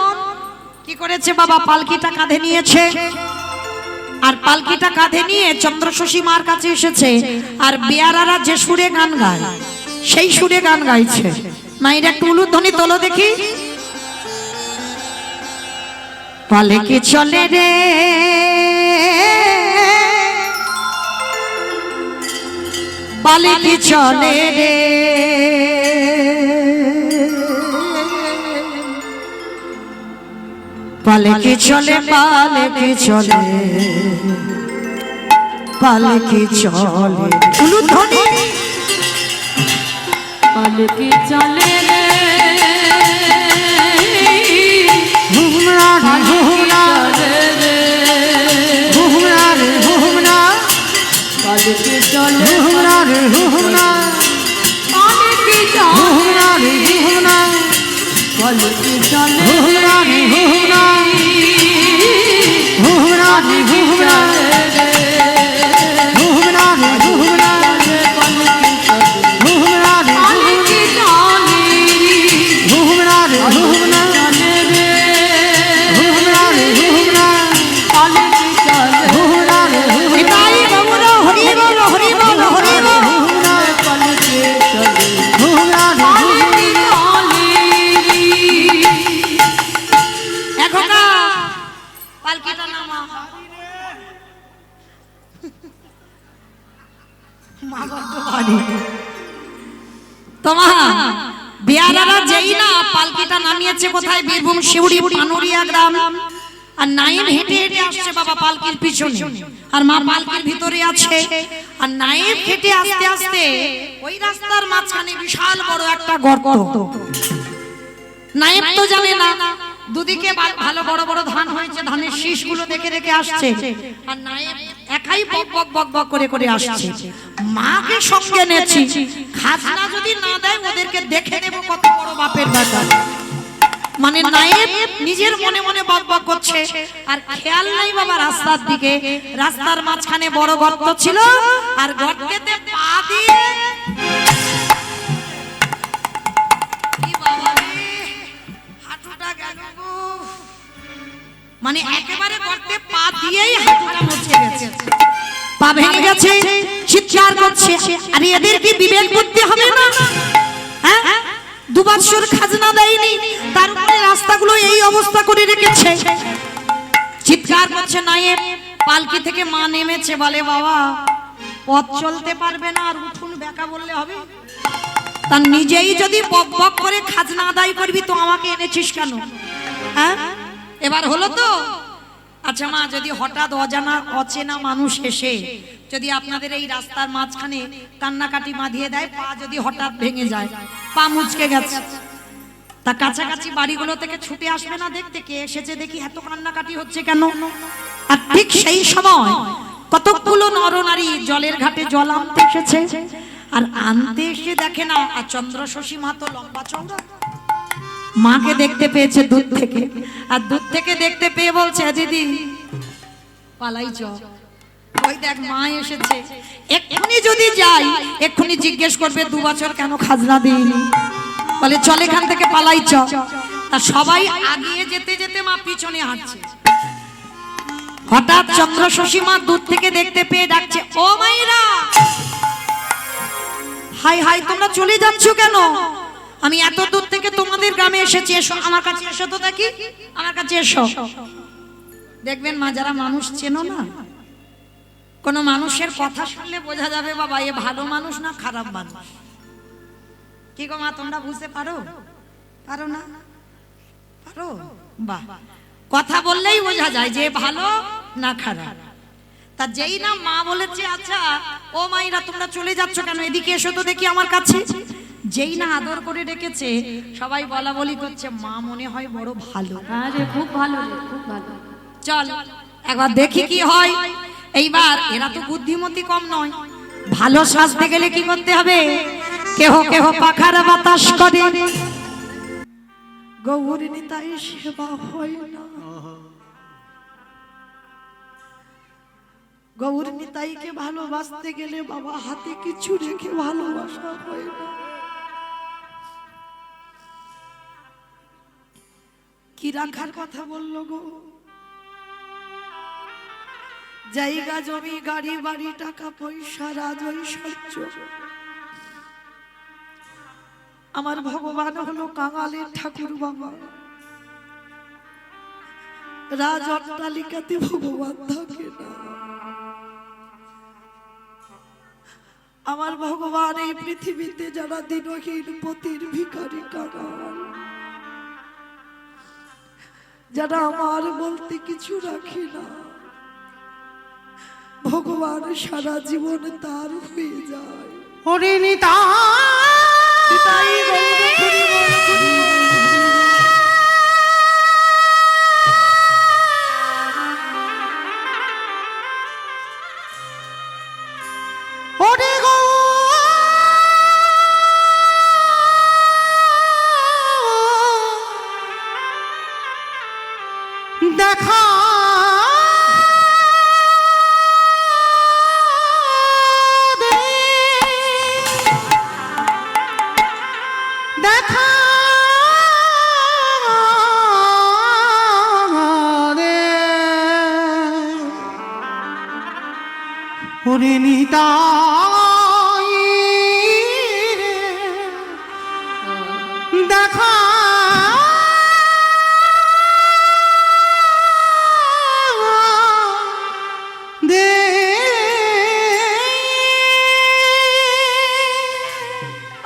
কি করেছে বাবা, পালকিটা কাঁধে নিয়েছে। আর পালকিটা কাঁধে নিয়ে চন্দ্র শশী মার কাছে এসেছে। আর বেয়ারারা যে সুরে গান গায় সেই সুরে গান গাইছে। মায়ের একটু উলুধ্বনি তোলো দেখি। পালকি চলে রে পালকি চলে রে, পালকি চলে পালকি চলে পালকি চলে। উলুধ্বনি। পালকি চলে রে ঘুমনা ঘুমনা রে ঘুমনা পালকি চলে ঘুমনা রে ঘুমনা পালকি চলে ঘুমনা রে ঘুমনা পালকি চলে ঘুমনা রে ঘুমনা ঘুমনা রে ঘুমনা ঘুমনা রে ঘুমনা পালকি চলে ঘুমনা রে পালকি চলে ঘুমনা রে ঘুমনা চলে রে ঘুমনা রে ঘুমনা পালকি চলে ঘুমনা রে নিতাই গৌর হরি বল হরি বল হরি বল। ঘুমনা পালকি চলে ঘুমনা রে পালকি চলে এখনকা পালকিটা নামা মা বড্ড ভারী। তোমা বিয়ারারা যেই না পালকিটা নামিয়েছে কোথায়, বীরভূম শিউড়ি পানুরিয়া গ্রাম, আর নাইম হেঁটে হেঁটে আসছে বাবা পালকির পিছনে, আর মা পালকির ভিতরে আছে, আর নাইম হেঁটে আস্তে আস্তে ওই রাস্তার মাঝখানে বিশাল বড় একটা গর্ত। নাইম তো জানে না দুদিকে ভালো বড় বড় ধান হয়েছে, ধানের শীষগুলো দেখে দেখে আসছে, আর নাইম একাই বক বক বক বক করে করে আসছে। মাকে সঙ্গে নেছি, খাজনা যদি না দেয় ওদেরকে দেখে নেব কত বড় বাপের বেটা। মানে নায়েব নিজের মনে মনে বক বক করছে, আর খেয়াল নাই বাবা রাস্তার দিকে। রাস্তার মাঝখানে বড় গর্ত ছিল, আর গর্তেতে পা দিয়ে কি বাবা রে, হাঁটুটা গেল গো। মানে একেবারে গর্তে পা দিয়েই হাঁটুটা মুচকে গেছে, পা ভেঙে গেছে, চিৎকার করছে। আরে এদের কি বিবেক বুদ্ধি হবে না? হ্যাঁ, 2 বছর খাজনা দেয়নি, তারপরে রাস্তাগুলো এই অবস্থা করে রেখেছে। চিৎকার করছে নায়েব। পালকি থেকে মা নেমেছে, বলে বাবা পথ চলতে পারবে না, আর উঠুন বেকা বললে হবে? তার নিজেই যদি বক বক করে খাজনা আদায় করবি তো আমাকে এনেছিস কেন? হ্যাঁ, এবার হলো তো? আচ্ছা মা, যদি হঠাৎ অজানা অচেনা মানুষ এসে যদি আপনাদের এই রাস্তার মাঝখানে কান্নাকাটি বাঁধিয়ে দেয়, পা যদি হঠাৎ ভেঙে যায়, পা মুচকে গেছে, তা কাছাকাছি বাড়িগুলো থেকে ছুটে আসবে না দেখতে কে এসেছে, দেখি এত কান্নাকাটি হচ্ছে কেন? আর ঠিক সেই সময় কতগুলো নরনারী জলের ঘাটে জল আনতে এসেছে, আর আনতে এসে দেখে না, আর চন্দ্র শশী মা তো লম্বা চন্দ্র, মাকে দেখতে পেয়েছে দূর থেকে, আর দূর থেকে দেখতে পেয়ে বলছে দিদি পালাই চ, ওই দেখ মা এসেছে, এক্ষুনি যদি যাই এক্ষুনি জিজ্ঞেস করবে 2 বছর কেন খাজনা দিইনি, বলে চল এখান থেকে পালাই চ। তা সবাই আগিয়ে যেতে যেতে মা পিছনে হাঁটছে। হঠাৎ চন্দ্র শশী মা দূর থেকে দেখতে পেয়ে ডাকছে, ও মাইরা, হাই হাই তোমরা চলে যাচ্ছ কেন? আমি এত দূর থেকে তোমাদের গ্রামে এসেছি, এসো আমার কাছে, এসো তো দেখি, আমার কাছে এসো। দেখবেন মা, যারা মানুষ চেনো না, কোন মানুষের কথা শুনলে বোঝা যাবে বাবা এ ভালো মানুষ না খারাপ মানুষ। কি গো মা, তোমরা বুঝতে পারো? পারো না? পারো? বাহ, কথা বললেই বোঝা যায় যে ভালো না খারাপ। তা যেই না মা বলেছে আচ্ছা ও মাইরা তোমরা চলে যাচ্ছ কেন, এদিকে এসো তো দেখি আমার কাছে, যেই না আদর করে রেখেছে, সবাই বলা বলি করছে মা মনে হয় বড় ভালো। আরে খুব ভালো রে, খুব ভালো। চল একবার দেখি কি হয়। এইবার এরা তো বুদ্ধিমতী কম নয়, ভালো সাজতে গেলে কি করতে হবে? কেহ কেহ পাখার বাতাস করে, গৌর নিতাই সেবা হয় না, গৌর নিতাইকে ভালোবাসতে গেলে বাবা হাতে কিছু রেখে ভালোবাসা হয় না। কি রাখার কথা বললো গো? জায়গা জমি গাড়ি বাড়ি টাকা পয়সা রাজ ঐশ্বর্য। আমার ভগবান হলো কাঙালের ঠাকুর বাবা, রাজ অট্টালিকাতে ভগবান থাকে না। আমার ভগবান এই পৃথিবীতে যারা দিনহীন পতির ভিখারি কাঙাল, যারা আমার বলতে কিছু রাখে না, ভগবান সারা জীবন তার হয়ে যায়। ওরে নিতাই গৌর হরি বল।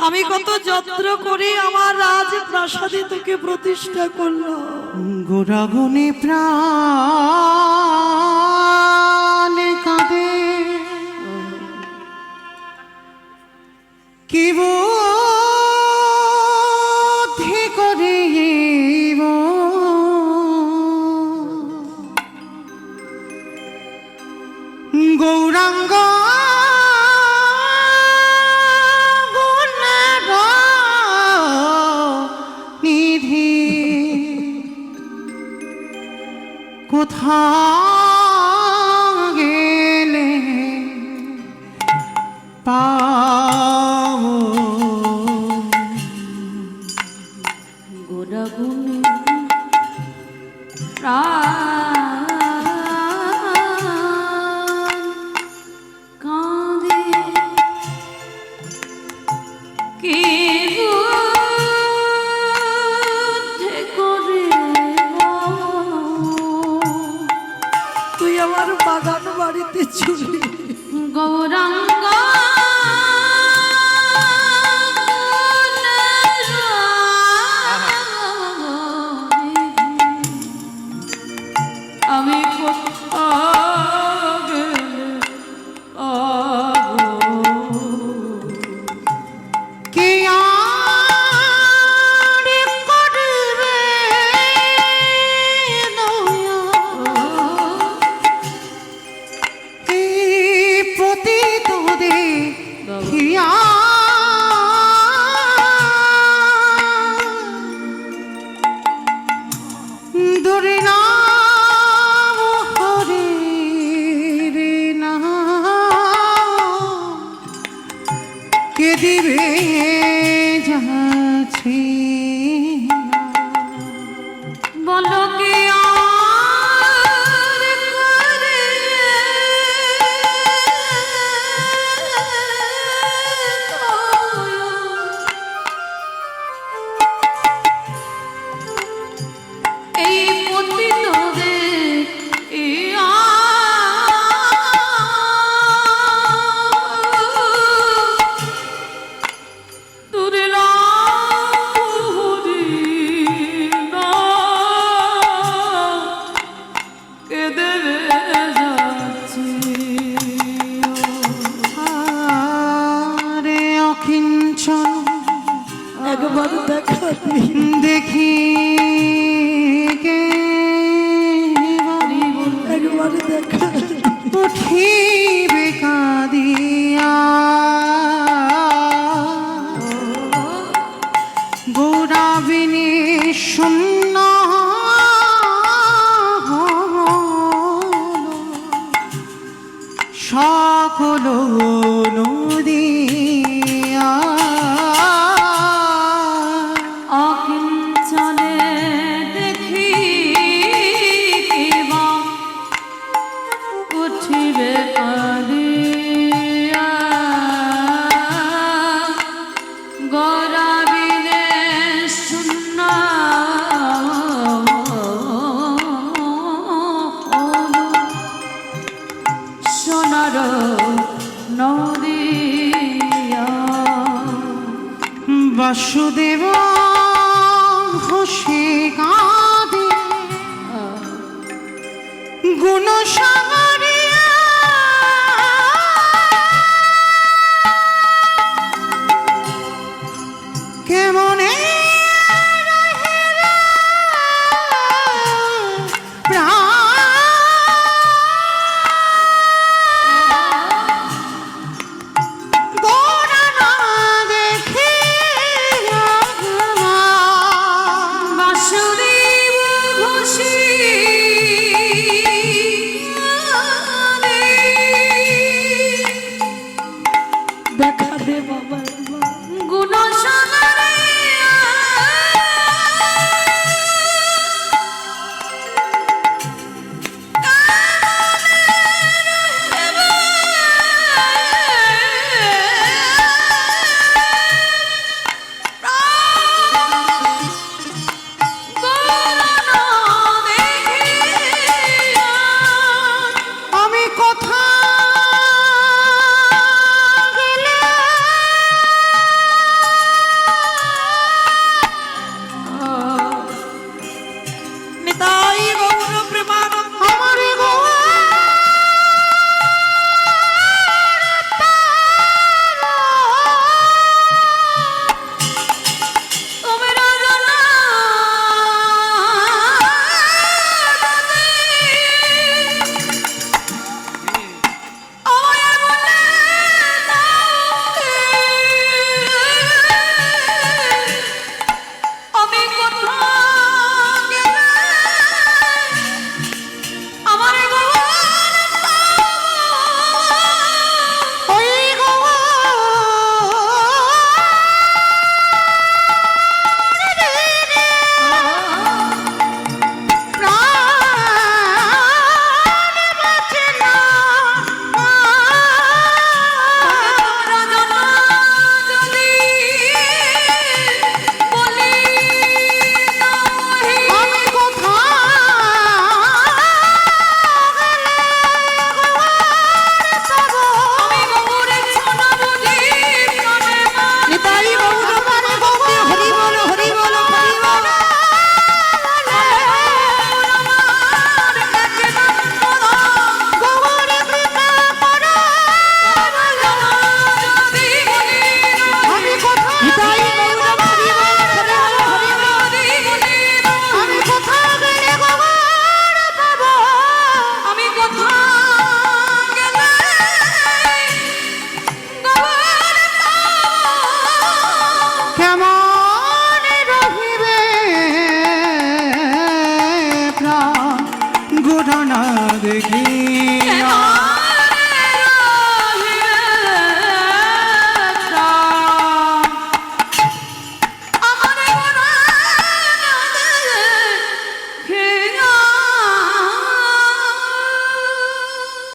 আমি কত যত্ন করে আমার রাজ প্রাসাদে তোকে প্রতিষ্ঠা করলাম। গোরাগুনে প্রাণ কাঁদে কি বুদ্ধি করে গৌরাঙ্গ নিধি কোথা গেলে পাবো গোরাগুনে কাঁদে কে বুদ্ধি করে তুই আমার বাগান বাড়িতে ছিলি। গৌরাঙ্গ আমি কে আর করবে দয়া এই পতিত দেখিয়া দূরে নাম হরে রে না কে দিবে যাচ্ছি বলো কে আর করে এই পতিতদের দূরে কে দেবে যাচ্ছি আরে অকিঞ্চন একবার দেখা দি। দেখি কে একবার দেখা দি। উঠিবে কাঁদিয়া গৌরাবিনী শূন্য সকল নদিয়া অকিঞ্চনে দেখি কেবা উঠিবে কাঁদিয়া গৌরাবিনে শূন্য সোনার নদিয়া বাসুদেব হোসে কাঁদে গুণ সাগরিয়া কেমনে বাসুদেব ঘোষী দেখা দে বাবা একবার। গুণ সাগর